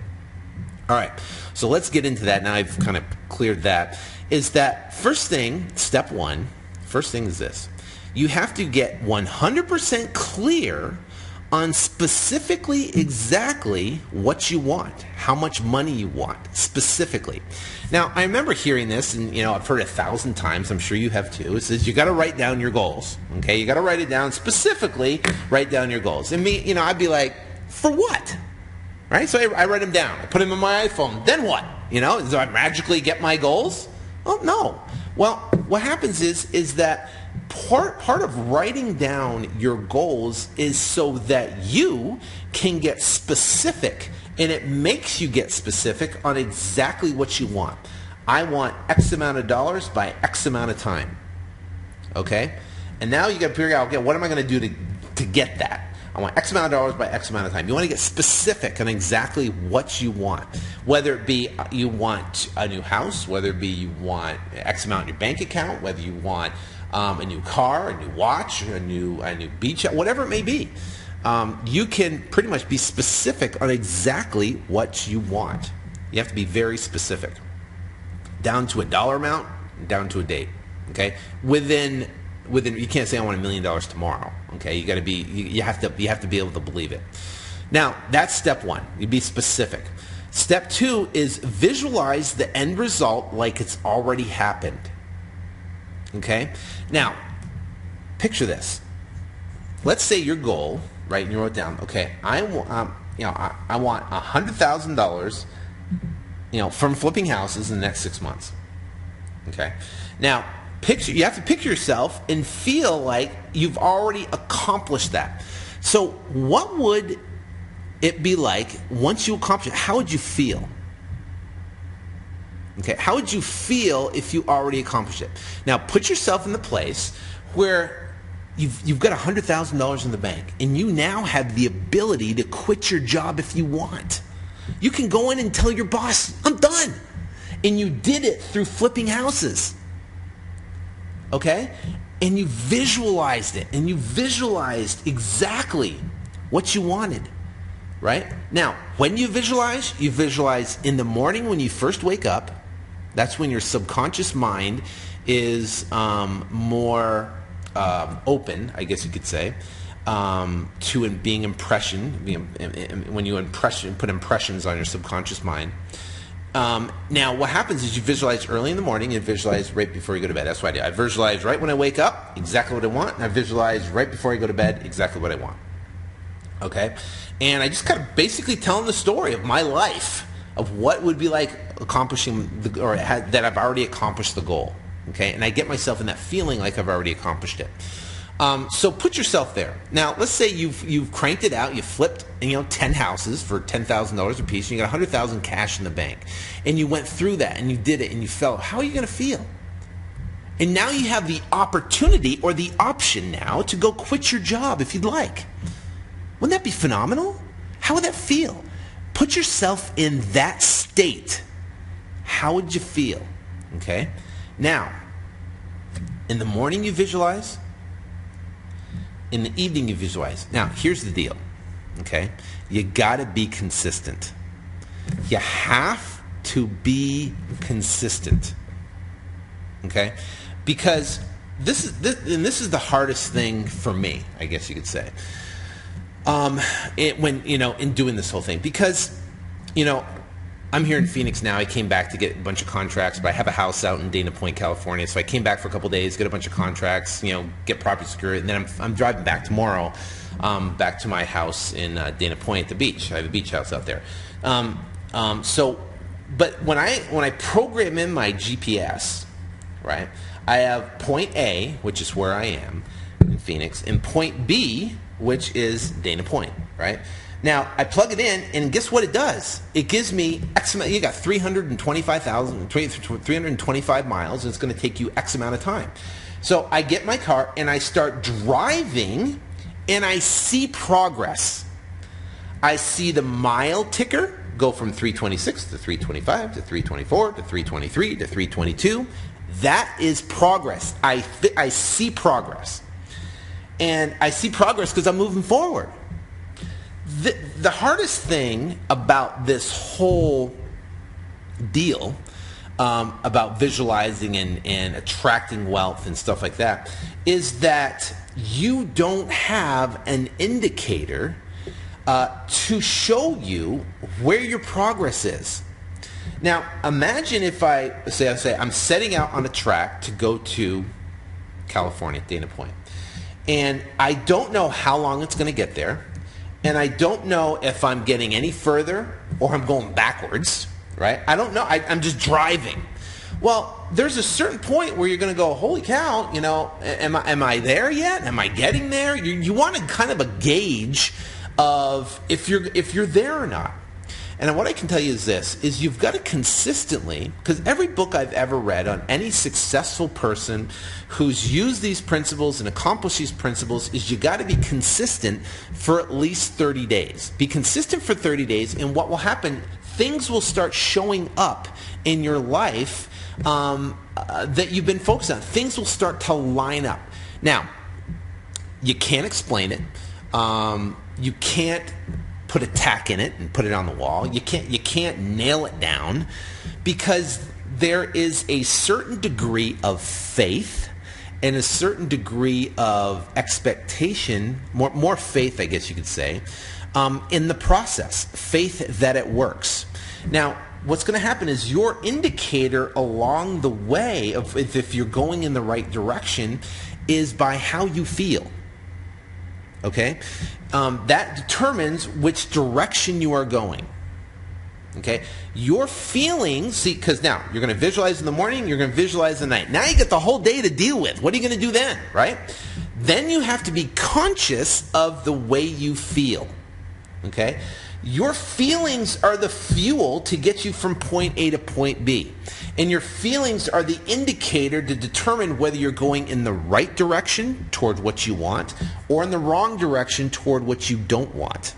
All right, so let's get into that. Now I've kind of cleared that. Is that first thing, step one, first thing is this. You have to get 100% clear on specifically exactly what you want, how much money you want, specifically. Now, I remember hearing this, and I've heard it 1,000 times. I'm sure you have too. It says you got to write down your goals. Okay, you got to write it down specifically. Write down your goals. And me, I'd be like, for what? Right? So I write them down. I put them in my iPhone. Then what? Do I magically get my goals? Oh no. Well, what happens is that part of writing down your goals is so that you can get specific, and it makes you get specific on exactly what you want. I want X amount of dollars by X amount of time. Okay? And now you got to figure out, okay, what am I going to do to get that? I want X amount of dollars by X amount of time. You want to get specific on exactly what you want. Whether it be you want a new house, whether it be you want X amount in your bank account, whether you want a new car, a new watch, a new beach, whatever it may be. You can pretty much be specific on exactly what you want. You have to be very specific. Down to a dollar amount, down to a date. Okay? Within you can't say I want $1 million tomorrow. Okay? You got to be you have to be able to believe it. Now, that's step one. You be specific. Step two is visualize the end result like it's already happened. Okay? Now, picture this. Let's say your goal, right, and you wrote down, okay, I want $100,000, from flipping houses in the next 6 months. Okay? Now, you have to picture yourself and feel like you've already accomplished that. So, what would it be like once you accomplish it? How would you feel? Okay, how would you feel if you already accomplished it? Now, put yourself in the place where you've got $100,000 in the bank, and you now have the ability to quit your job if you want. You can go in and tell your boss, I'm done. And you did it through flipping houses. Okay? And you visualized it, and you visualized exactly what you wanted. Right? Now, when you visualize in the morning when you first wake up. That's when your subconscious mind is more open, I guess you could say, to being when you put impressions on your subconscious mind. Now, what happens is you visualize early in the morning and visualize right before you go to bed. That's what I do. I visualize right when I wake up, exactly what I want, and I visualize right before I go to bed, exactly what I want. Okay? And I just kind of basically telling the story of my life, of what would be like accomplishing that I've already accomplished the goal. Okay? And I get myself in that feeling like I've already accomplished it. So put yourself there. Now, let's say you've cranked it out, you flipped 10 houses for $10,000 a piece, and you got $100,000 cash in the bank. And you went through that, and you did it, and you felt, how are you going to feel? And now you have the opportunity or the option now to go quit your job if you'd like. Wouldn't that be phenomenal? How would that feel? Put yourself in that state. How would you feel? Okay? Now, in the morning you visualize. In the evening you visualize. Now, here's the deal. Okay? You got to be consistent. You have to be consistent. Okay? Because this is the hardest thing for me, I guess you could say. In doing this whole thing, because I'm here in Phoenix now. I came back to get a bunch of contracts, but I have a house out in Dana Point, California. So I came back for a couple of days, get a bunch of contracts, get property security, and then I'm driving back tomorrow, back to my house in Dana Point at the beach. I have a beach house out there. But when I program in my GPS, right, I have point A, which is where I am in Phoenix, and point B, which is Dana Point, right? Now, I plug it in, and guess what it does? It gives me X amount. You got 325 miles, and it's going to take you X amount of time. So I get my car, and I start driving, and I see progress. I see the mile ticker go from 326 to 325 to 324 to 323 to 322, That is progress. I see progress. And I see progress because I'm moving forward. The hardest thing about this whole deal, about visualizing and attracting wealth and stuff like that, is that you don't have an indicator to show you where your progress is. Now, imagine if I say I'm setting out on a track to go to California, Dana Point, and I don't know how long it's going to get there, and I don't know if I'm getting any further or I'm going backwards, right? I don't know. I'm just driving. Well, there's a certain point where you're going to go, holy cow, am I there yet? Am I getting there? You want a kind of a gauge of if you're there or not. And what I can tell you is this, is you've got to consistently, because every book I've ever read on any successful person who's used these principles and accomplished these principles, is you got to be consistent for at least 30 days. Be consistent for 30 days, and what will happen, things will start showing up in your life that you've been focused on. Things will start to line up. Now, you can't explain it. You can't put a tack in it and put it on the wall. You can't nail it down, because there is a certain degree of faith and a certain degree of expectation, more faith, I guess you could say, in the process. Faith that it works. Now, what's going to happen is your indicator along the way of if you're going in the right direction is by how you feel. Okay? That determines which direction you are going. Okay? Your feelings, see, because now you're going to visualize in the morning, you're going to visualize at night. Now you get the whole day to deal with. What are you going to do then, right? Then you have to be conscious of the way you feel. Okay? Your feelings are the fuel to get you from point A to point B. And your feelings are the indicator to determine whether you're going in the right direction toward what you want or in the wrong direction toward what you don't want.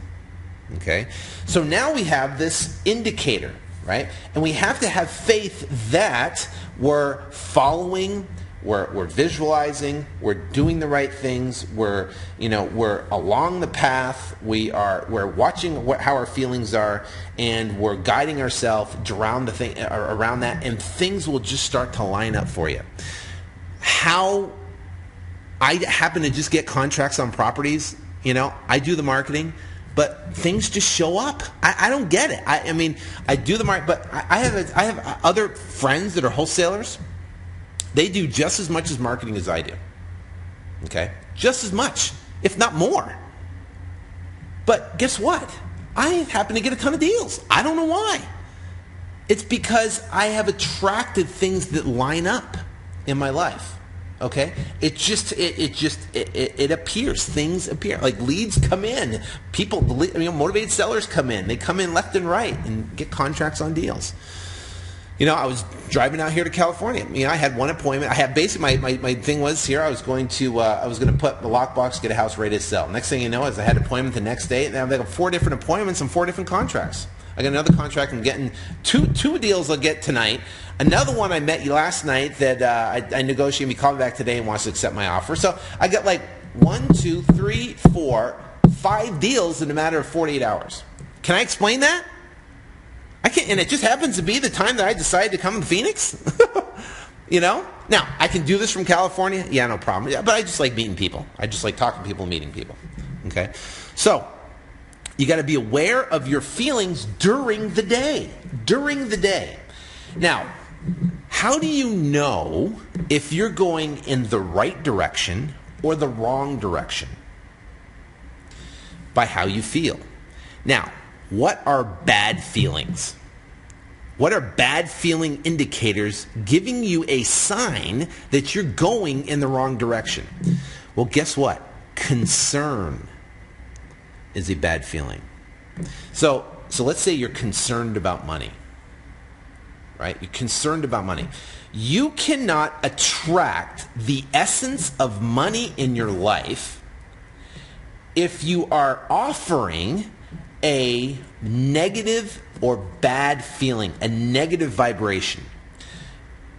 Okay? So now we have this indicator, right? And we have to have faith that we're following, we're visualizing, we're doing the right things, we're along the path, we're watching how our feelings are, and we're guiding ourselves around that, and things will just start to line up for you. How I happen to just get contracts on properties, I do the marketing, but things just show up. I don't get it. I mean, I do the market, but I have other friends that are wholesalers. They do just as much as marketing as I do. Okay? Just as much, if not more. But guess what? I happen to get a ton of deals. I don't know why. It's because I have attracted things that line up in my life. Okay? It appears. Things appear. Like leads come in. People, motivated sellers come in. They come in left and right and get contracts on deals. I was driving out here to California. I had one appointment. I had basically my thing was here. I was going to put the lockbox, get a house ready to sell. Next thing you know is I had an appointment the next day. And I have 4 different appointments and 4 different contracts. I got another contract. I'm getting two deals I'll get tonight. Another one I met you last night that I negotiated. He called me back today and wants to accept my offer. So I got like 1, 2, 3, 4, 5 deals in a matter of 48 hours. Can I explain that? I can't, and it just happens to be the time that I decided to come to Phoenix. Now I can do this from California. Yeah, no problem. Yeah, but I just like meeting people. I just like talking to people and meeting people. Okay, so you got to be aware of your feelings during the day. During the day. Now, how do you know if you're going in the right direction or the wrong direction? By how you feel. Now, what are bad feelings? What are bad feeling indicators giving you a sign that you're going in the wrong direction? Well, guess what? Concern is a bad feeling. So let's say you're concerned about money. Right? You're concerned about money. You cannot attract the essence of money in your life if you are offering a negative or bad feeling, a negative vibration.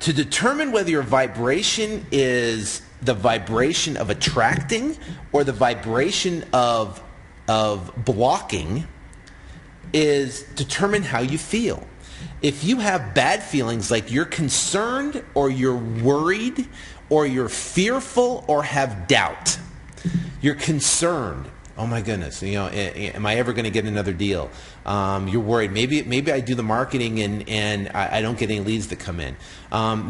to determine whether your vibration is the vibration of attracting or the vibration of blocking is determine how you feel. If you have bad feelings like you're concerned or you're worried or you're fearful or have doubt, you're concerned. Oh my goodness, am I ever going to get another deal? You're worried. Maybe I do the marketing and I don't get any leads that come in.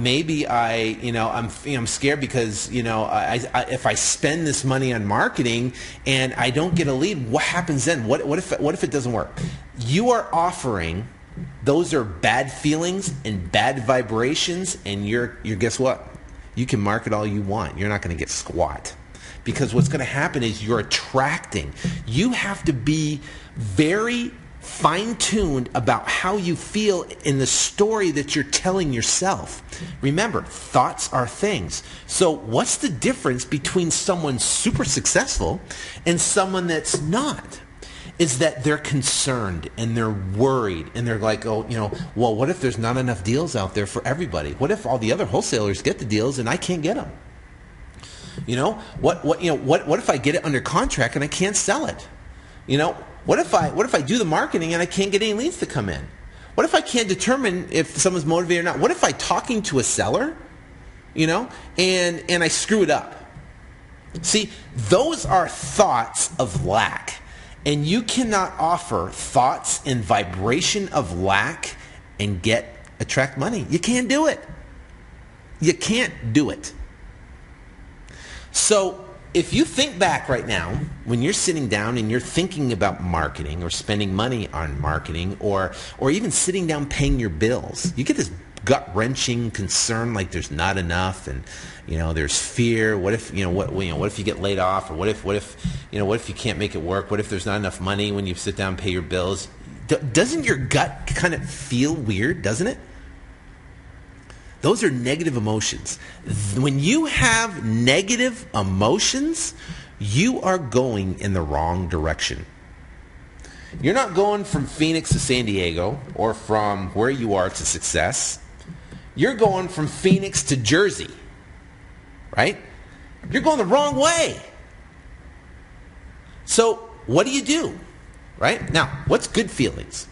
Maybe I'm scared because if I spend this money on marketing and I don't get a lead, what happens then? What if it doesn't work? You are offering. Those are bad feelings and bad vibrations, and you're guess what? You can market all you want. You're not going to get squat. Because what's going to happen is you're attracting. You have to be very fine-tuned about how you feel in the story that you're telling yourself. Remember, thoughts are things. So what's the difference between someone super successful and someone that's not? Is that they're concerned and they're worried and they're like, well, what if there's not enough deals out there for everybody? What if all the other wholesalers get the deals and I can't get them? What if I get it under contract and I can't sell it? What if I do the marketing and I can't get any leads to come in? What if I can't determine if someone's motivated or not? What if I talking to a seller, and I screw it up? See, those are thoughts of lack. And you cannot offer thoughts and vibration of lack and attract money. You can't do it. You can't do it. So if you think back right now, when you're sitting down and you're thinking about marketing or spending money on marketing or even sitting down paying your bills, you get this gut-wrenching concern like there's not enough, and there's fear. What if what if you get laid off, or what if you can't make it work? What if there's not enough money when you sit down and pay your bills? Doesn't your gut kind of feel weird, doesn't it? Those are negative emotions. When you have negative emotions, you are going in the wrong direction. You're not going from Phoenix to San Diego or from where you are to success. You're going from Phoenix to Jersey, right? You're going the wrong way. So what do? Right? Now, what's good feelings?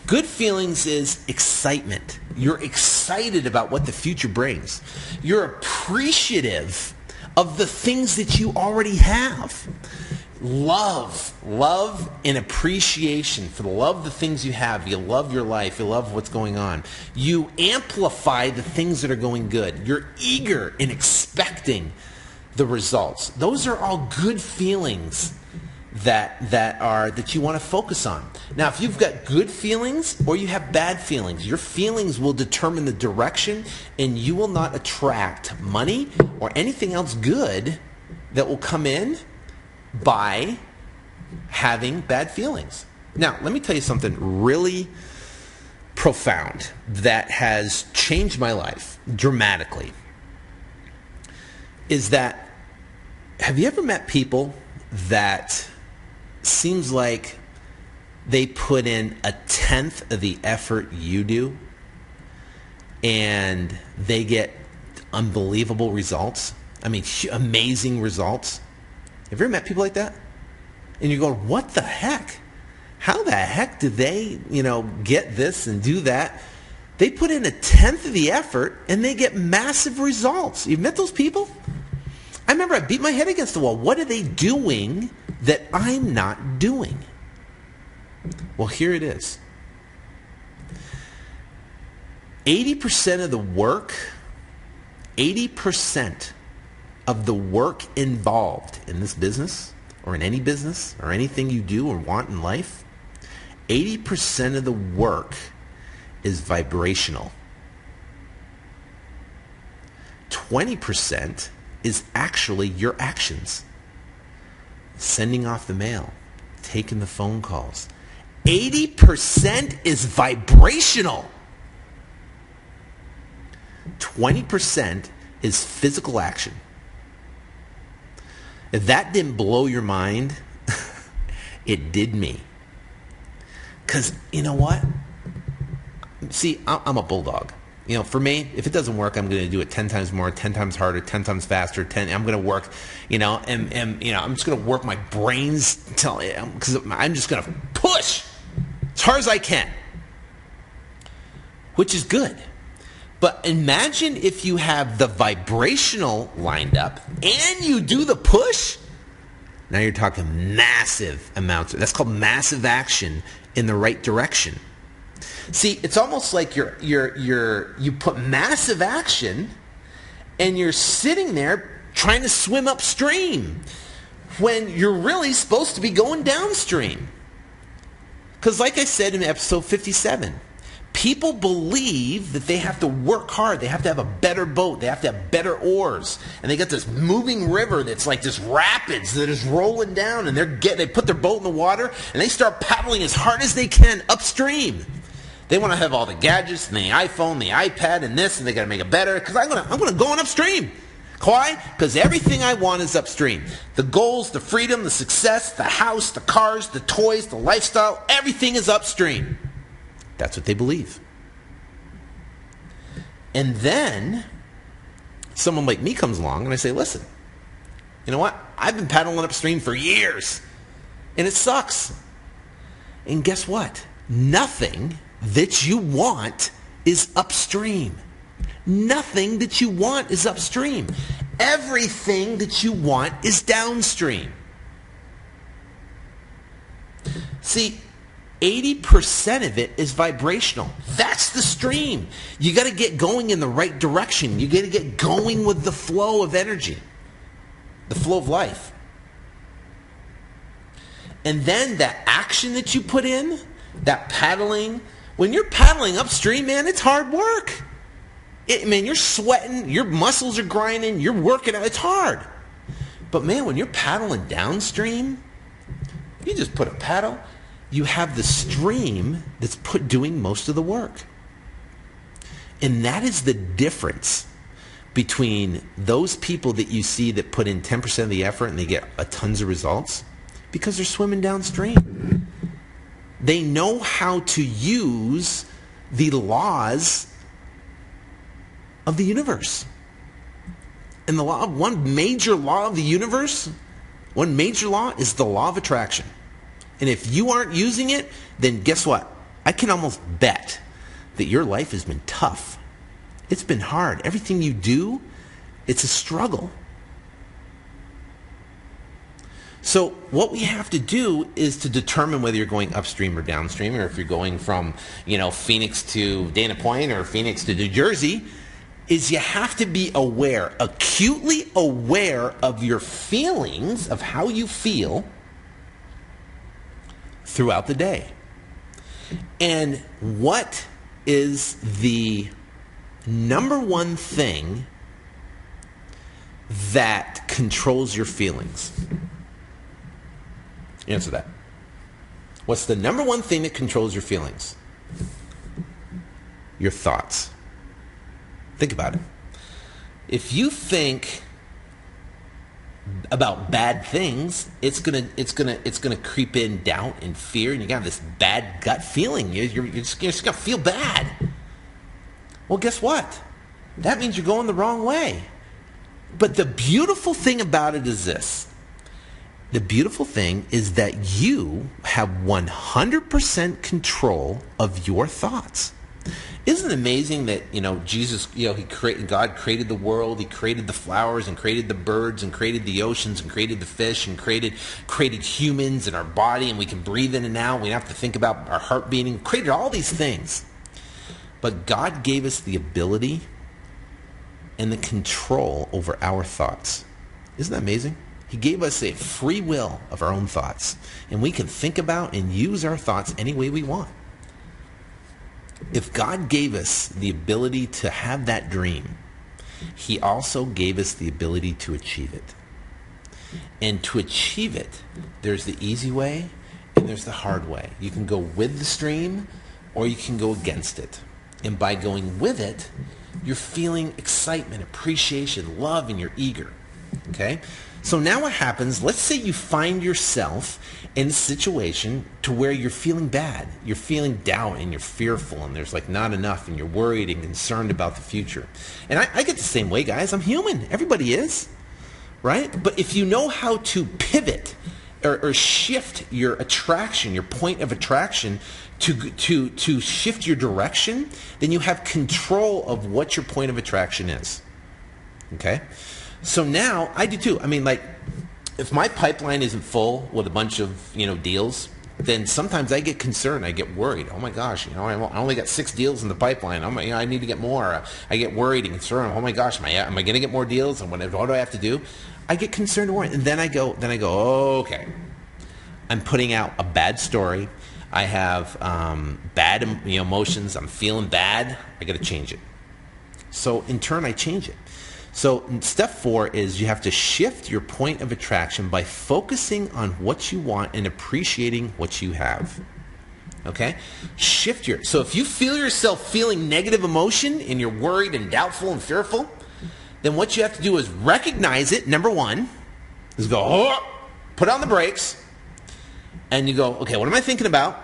Good feelings is excitement. You're excited about what the future brings. You're appreciative of the things that you already have. Love and appreciation for the things you have. You love your life. You love what's going on. You amplify the things that are going good. You're eager and expecting the results. Those are all good feelings that you want to focus on. Now, if you've got good feelings or you have bad feelings, your feelings will determine the direction, and you will not attract money or anything else good that will come in by having bad feelings. Now, let me tell you something really profound that has changed my life dramatically. Is that, have you ever met people that seems like they put in 1/10 of the effort you do and they get unbelievable results? I mean, amazing results. Have you ever met people like that? And you go, what the heck? How the heck did they, get this and do that? They put in 1/10 of the effort and they get massive results. You've met those people? I remember I beat my head against the wall. What are they doing that I'm not doing? Well, here it is. 80% of the work, 80% of the work involved in this business or in any business or anything you do or want in life, 80% of the work is vibrational. 20% is actually your actions. Sending off the mail, taking the phone calls. 80% is vibrational. 20% is physical action. If that didn't blow your mind, it did me. Because you know what? See, I'm a bulldog. For me, if it doesn't work, I'm going to do it 10 times more, 10 times harder, 10 times faster. I'm going to work, and I'm just going to work my brains because I'm just going to push as hard as I can, which is good. But imagine if you have the vibrational lined up and you do the push. Now you're talking massive amounts. That's called massive action in the right direction. See, it's almost like you put massive action and you're sitting there trying to swim upstream when you're really supposed to be going downstream. Because like I said in episode 57, people believe that they have to work hard. They have to have a better boat. They have to have better oars. And they got this moving river that's like this rapids that is rolling down, and they put their boat in the water and they start paddling as hard as they can upstream. They want to have all the gadgets and the iPhone, the iPad, and this, and they got to make it better because I'm gonna go on upstream. Why? Because everything I want is upstream. The goals, the freedom, the success, the house, the cars, the toys, the lifestyle, everything is upstream. That's what they believe. And then someone like me comes along and I say, listen, you know what? I've been paddling upstream for years and it sucks. And guess what? Nothing that you want is upstream. Nothing that you want is upstream. Everything that you want is downstream. See, 80% of it is vibrational. That's the stream. You got to get going in the right direction. You got to get going with the flow of energy, the flow of life. And then that action that you put in, that paddling, when you're paddling upstream, man, it's hard work. You're sweating, your muscles are grinding, you're working out, it's hard. But man, when you're paddling downstream, you just put a paddle, you have the stream that's doing most of the work. And that is the difference between those people that you see that put in 10% of the effort and they get tons of results because they're swimming downstream. They know how to use the laws of the universe. And one major law of the universe, one major law is the law of attraction. And if you aren't using it, then guess what? I can almost bet that your life has been tough. It's been hard. Everything you do, it's a struggle. So what we have to do is to determine whether you're going upstream or downstream, or if you're going from, Phoenix to Dana Point or Phoenix to New Jersey, is you have to be aware, acutely aware of your feelings, of how you feel throughout the day. And what is the number one thing that controls your feelings? Answer that. What's the number one thing that controls your feelings? Your thoughts. Think about it. If you think about bad things, it's gonna creep in doubt and fear, and you got this bad gut feeling. You're just gonna feel bad. Well, guess what? That means you're going the wrong way. But the beautiful thing about it is this. The beautiful thing is that you have 100% control of your thoughts. Isn't it amazing that, Jesus, God created the world, he created the flowers and created the birds and created the oceans and created the fish and created humans and our body, and we can breathe in and out. We don't have to think about our heart beating. Created all these things. But God gave us the ability and the control over our thoughts. Isn't that amazing? He gave us a free will of our own thoughts, and we can think about and use our thoughts any way we want. If God gave us the ability to have that dream, he also gave us the ability to achieve it. And to achieve it, there's the easy way and there's the hard way. You can go with the stream or you can go against it. And by going with it, you're feeling excitement, appreciation, love, and you're eager. Okay? So now what happens, let's say you find yourself in a situation to where you're feeling bad. You're feeling doubt and you're fearful and there's like not enough and you're worried and concerned about the future. And I get the same way, guys. I'm human. Everybody is, right? But if you know how to pivot or shift your attraction, your point of attraction to shift your direction, then you have control of what your point of attraction is. Okay? So now I do too. I mean, like, if my pipeline isn't full with a bunch of, deals, then sometimes I get concerned. I get worried. Oh my gosh, I only got 6 deals in the pipeline. I need to get more. I get worried and concerned. Oh my gosh, am I going to get more deals? And what do I have to do? I get concerned and worried. And then I go, oh, okay. I'm putting out a bad story. I have bad emotions. I'm feeling bad. I got to change it. So in turn, I change it. So step 4 is you have to shift your point of attraction by focusing on what you want and appreciating what you have. Okay? So if you feel yourself feeling negative emotion and you're worried and doubtful and fearful, then what you have to do is recognize it. Number 1 is go, put on the brakes, and you go, okay, what am I thinking about?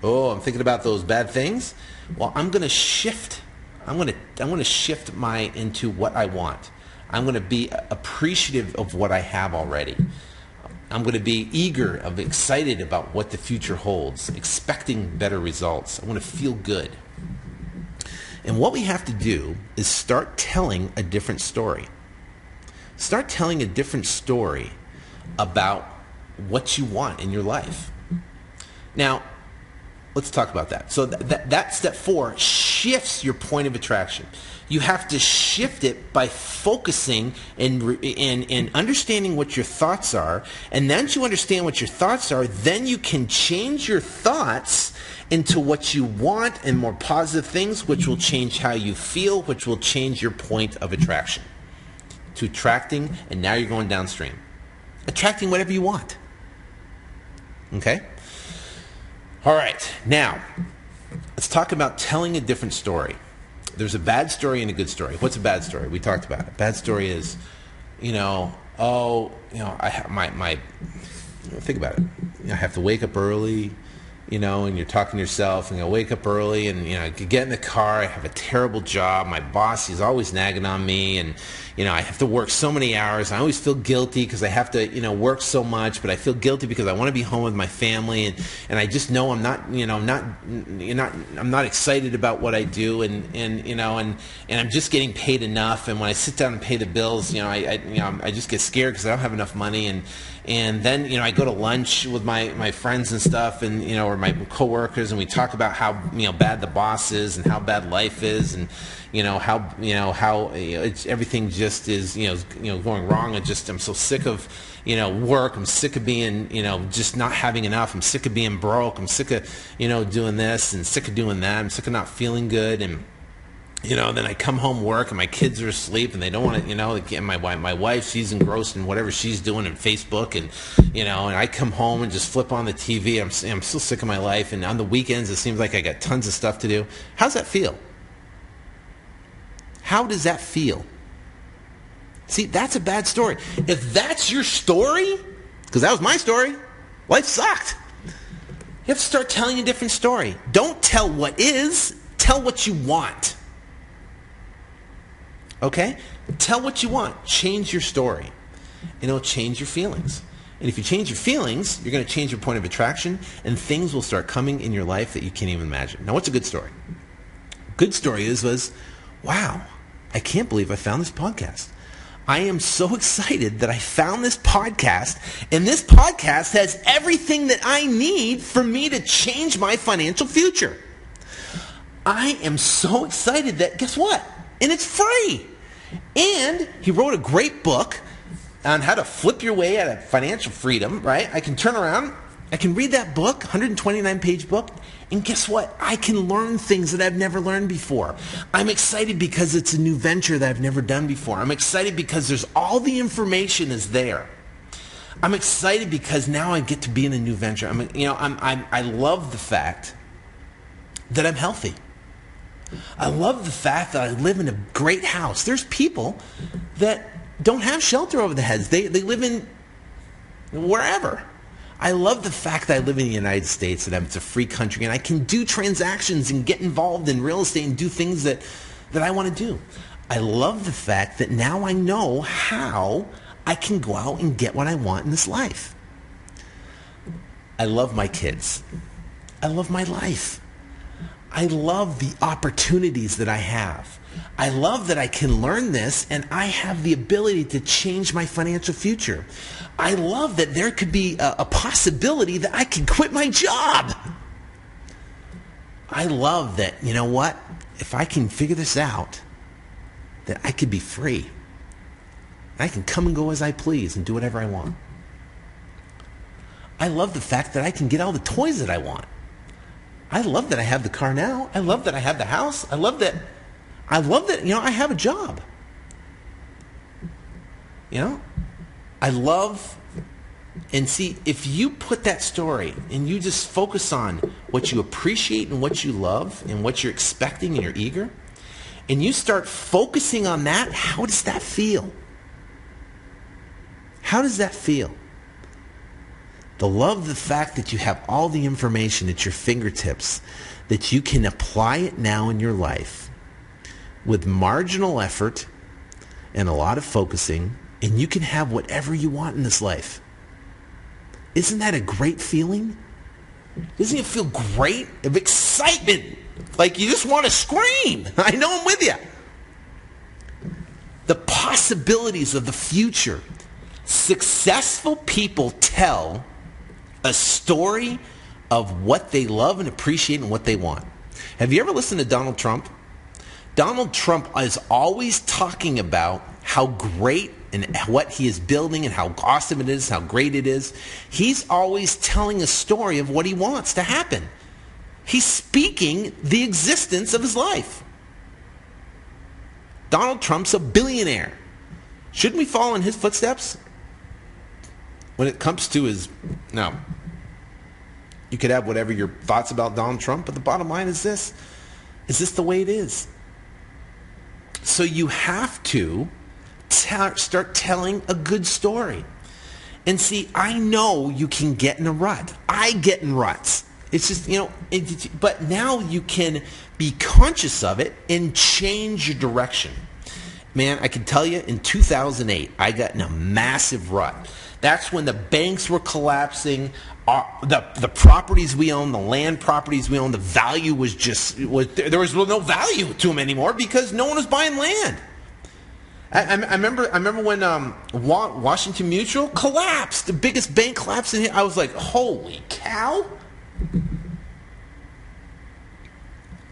Oh, I'm thinking about those bad things. Well, I'm going to shift. I'm going to shift into what I want. I'm going to be appreciative of what I have already. I'm going to be excited about what the future holds, expecting better results. I want to feel good. And what we have to do is start telling a different story. Start telling a different story about what you want in your life. Now, let's talk about that. So that step 4 shifts your point of attraction. You have to shift it by focusing and understanding what your thoughts are. And then you understand what your thoughts are, then you can change your thoughts into what you want and more positive things, which will change how you feel, which will change your point of attraction. To attracting, and now you're going downstream. Attracting whatever you want. Okay? All right, now, let's talk about telling a different story. There's a bad story and a good story. What's a bad story? We talked about it. Bad story is, think about it. I have to wake up early, and you're talking to yourself, and I wake up early, and, I get in the car, I have a terrible job, my boss, he's always nagging on me, and, I have to work so many hours, I always feel guilty because I have to, work so much, but I feel guilty because I want to be home with my family, and I just know I'm not, I'm not excited about what I do, and I'm just getting paid enough, and when I sit down and pay the bills, I just get scared because I don't have enough money, and then, I go to lunch with my friends and stuff, and, or my coworkers, and we talk about how, bad the boss is and how bad life is, and, how everything just is, going wrong. I'm so sick of, work. I'm sick of being, just not having enough. I'm sick of being broke. I'm sick of, doing this and sick of doing that. I'm sick of not feeling good. And, then I come home work and my kids are asleep and they don't want to, my wife, she's engrossed in whatever she's doing on Facebook, and, and I come home and just flip on the TV. I'm so sick of my life, and on the weekends it seems like I got tons of stuff to do. How's that feel? How does that feel? See, that's a bad story. If that's your story, because that was my story, life sucked. You have to start telling a different story. Don't tell what is, tell what you want. Okay? Tell what you want. Change your story. And it'll change your feelings. And if you change your feelings, you're going to change your point of attraction, and things will start coming in your life that you can't even imagine. Now, what's a good story? Good story was, wow, I can't believe I found this podcast. I am so excited that I found this podcast, and this podcast has everything that I need for me to change my financial future. I am so excited that, guess what? And it's free. And he wrote a great book on how to flip your way out of financial freedom, right? I can turn around, I can read that book, 129-page book, and guess what? I can learn things that I've never learned before. I'm excited because it's a new venture that I've never done before. I'm excited because there's all the information is there. I'm excited because now I get to be in a new venture. I love the fact that I'm healthy. I love the fact that I live in a great house. There's people that don't have shelter over their heads. They live in wherever. I love the fact that I live in the United States, and it's a free country, and I can do transactions and get involved in real estate and do things that I want to do. I love the fact that now I know how I can go out and get what I want in this life. I love my kids. I love my life. I love the opportunities that I have. I love that I can learn this and I have the ability to change my financial future. I love that there could be a possibility that I could quit my job. I love that, you know what? If I can figure this out, that I could be free. I can come and go as I please and do whatever I want. I love the fact that I can get all the toys that I want. I love that I have the car now. I love that I have the house. I love that, I have a job. I love, and see, if you put that story and you just focus on what you appreciate and what you love and what you're expecting and you're eager, and you start focusing on that, how does that feel? How does that feel? The fact that you have all the information at your fingertips, that you can apply it now in your life with marginal effort and a lot of focusing, and you can have whatever you want in this life. Isn't that a great feeling? Doesn't it feel great? Of excitement. Like you just want to scream. I know I'm with you. The possibilities of the future. Successful people tell a story of what they love and appreciate and what they want. Have you ever listened to Donald Trump? Donald Trump is always talking about how great and what he is building and how awesome it is, how great it is. He's always telling a story of what he wants to happen. He's speaking the existence of his life. Donald Trump's a billionaire. Shouldn't we follow in his footsteps? When it comes to his... No. You could have whatever your thoughts about Donald Trump, but the bottom line is this. Is this the way it is? So you have to start telling a good story. And see, I know you can get in a rut. I get in ruts. It's just, but now you can be conscious of it and change your direction. Man, I can tell you, in 2008, I got in a massive rut. That's when the banks were collapsing. The properties we own, the land properties we own, the value was there was no value to them anymore because no one was buying land. I remember when Washington Mutual collapsed, the biggest bank collapsed in here. I was like, holy cow.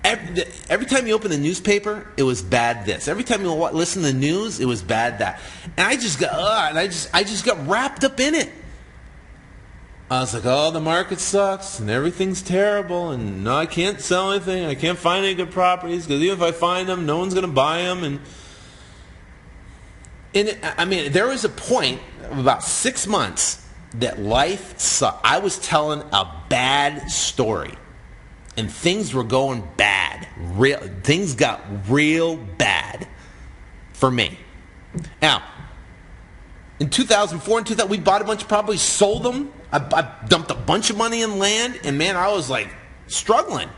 Every time you open the newspaper, it was bad this. Every time you listen to the news, it was bad that. And I just got wrapped up in it. I was like, oh, the market sucks and everything's terrible and no, I can't sell anything. I can't find any good properties because even if I find them, no one's going to buy them. There was a point of about 6 months that life sucked. I was telling a bad story. And things were going bad. Things got real bad for me. Now, in 2004 and 2000, we bought a bunch of properties, sold them. I dumped a bunch of money in land, and man, I was like struggling.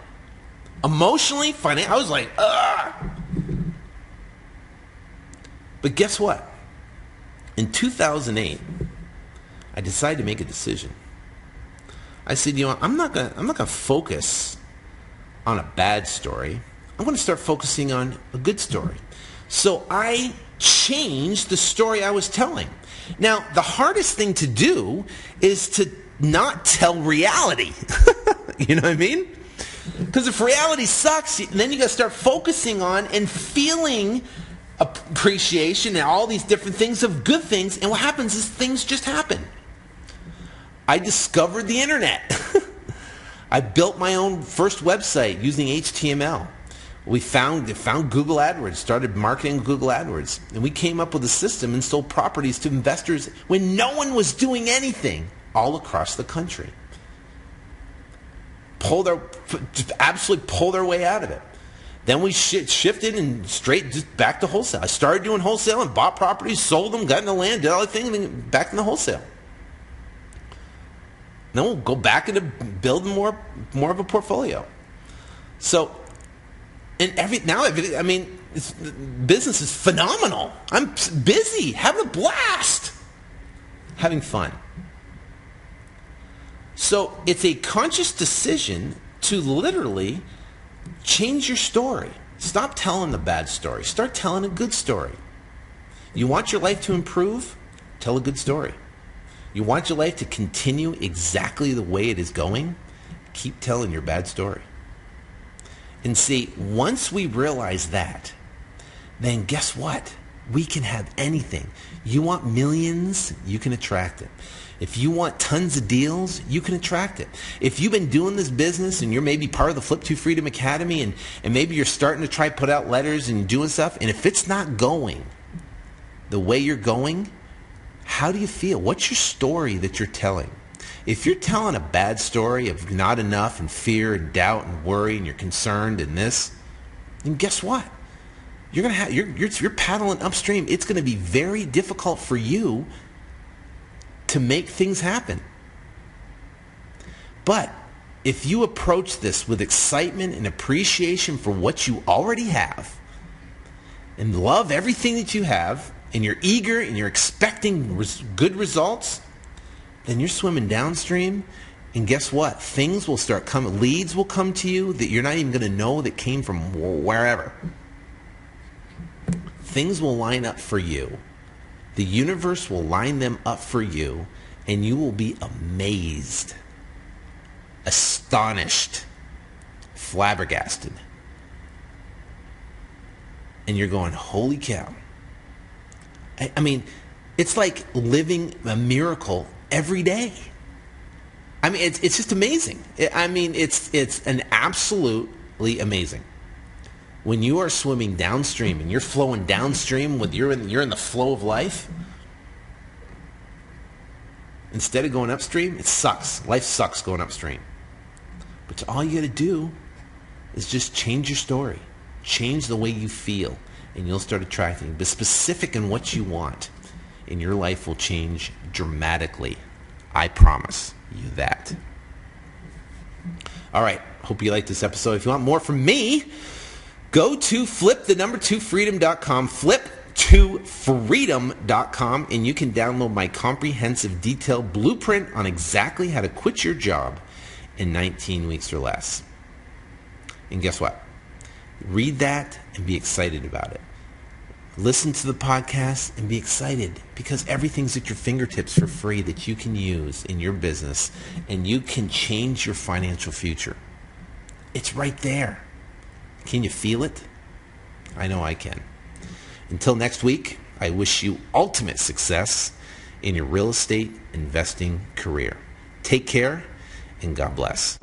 Emotionally, financially, I was like, ugh. But guess what? In 2008, I decided to make a decision. I said, I'm not gonna focus on a bad story. I'm going to start focusing on a good story. So I changed the story I was telling. Now, the hardest thing to do is to not tell reality. You know what I mean? Because if reality sucks, then you got to start focusing on and feeling appreciation and all these different things of good things. And what happens is things just happen. I discovered the internet. I built my own first website using HTML. We found Google AdWords, started marketing Google AdWords, and we came up with a system and sold properties to investors when no one was doing anything all across the country. Absolutely pull their way out of it. Then we shifted and straight just back to wholesale. I started doing wholesale and bought properties, sold them, got into land, did all the things, and then back into wholesale. Then we'll go back into building more of a portfolio. So, business is phenomenal. I'm busy, having a blast, having fun. So it's a conscious decision to literally change your story. Stop telling the bad story. Start telling a good story. You want your life to improve? Tell a good story. You want your life to continue exactly the way it is going? Keep telling your bad story. And see, once we realize that, then guess what? We can have anything. You want millions, you can attract it. If you want tons of deals, you can attract it. If you've been doing this business and you're maybe part of the Flip to Freedom Academy and maybe you're starting to try to put out letters and doing stuff, and if it's not going the way you're going, how do you feel? What's your story that you're telling? If you're telling a bad story of not enough and fear and doubt and worry and you're concerned and this, then guess what? You're paddling upstream. It's going to be very difficult for you to make things happen. But if you approach this with excitement and appreciation for what you already have and love everything that you have and you're eager and you're expecting good results, then you're swimming downstream, and guess what? Things will start coming, leads will come to you that you're not even going to know that came from wherever. Things will line up for you. The universe will line them up for you, and you will be amazed, astonished, flabbergasted. And you're going, holy cow. I mean, it's like living a miracle every day. I mean, it's just amazing. It's an absolutely amazing. When you are swimming downstream and you're flowing downstream you're in the flow of life, instead of going upstream, it sucks. Life sucks going upstream. But all you got to do is just change your story. Change the way you feel, and you'll start attracting. Be specific in what you want, and your life will change dramatically. I promise you that. All right. Hope you liked this episode. If you want more from me, go to flip2freedom.com, flip2freedom.com, and you can download my comprehensive, detailed blueprint on exactly how to quit your job in 19 weeks or less. And guess what? Read that and be excited about it. Listen to the podcast and be excited, because everything's at your fingertips for free that you can use in your business, and you can change your financial future. It's right there. Can you feel it? I know I can. Until next week, I wish you ultimate success in your real estate investing career. Take care, and God bless.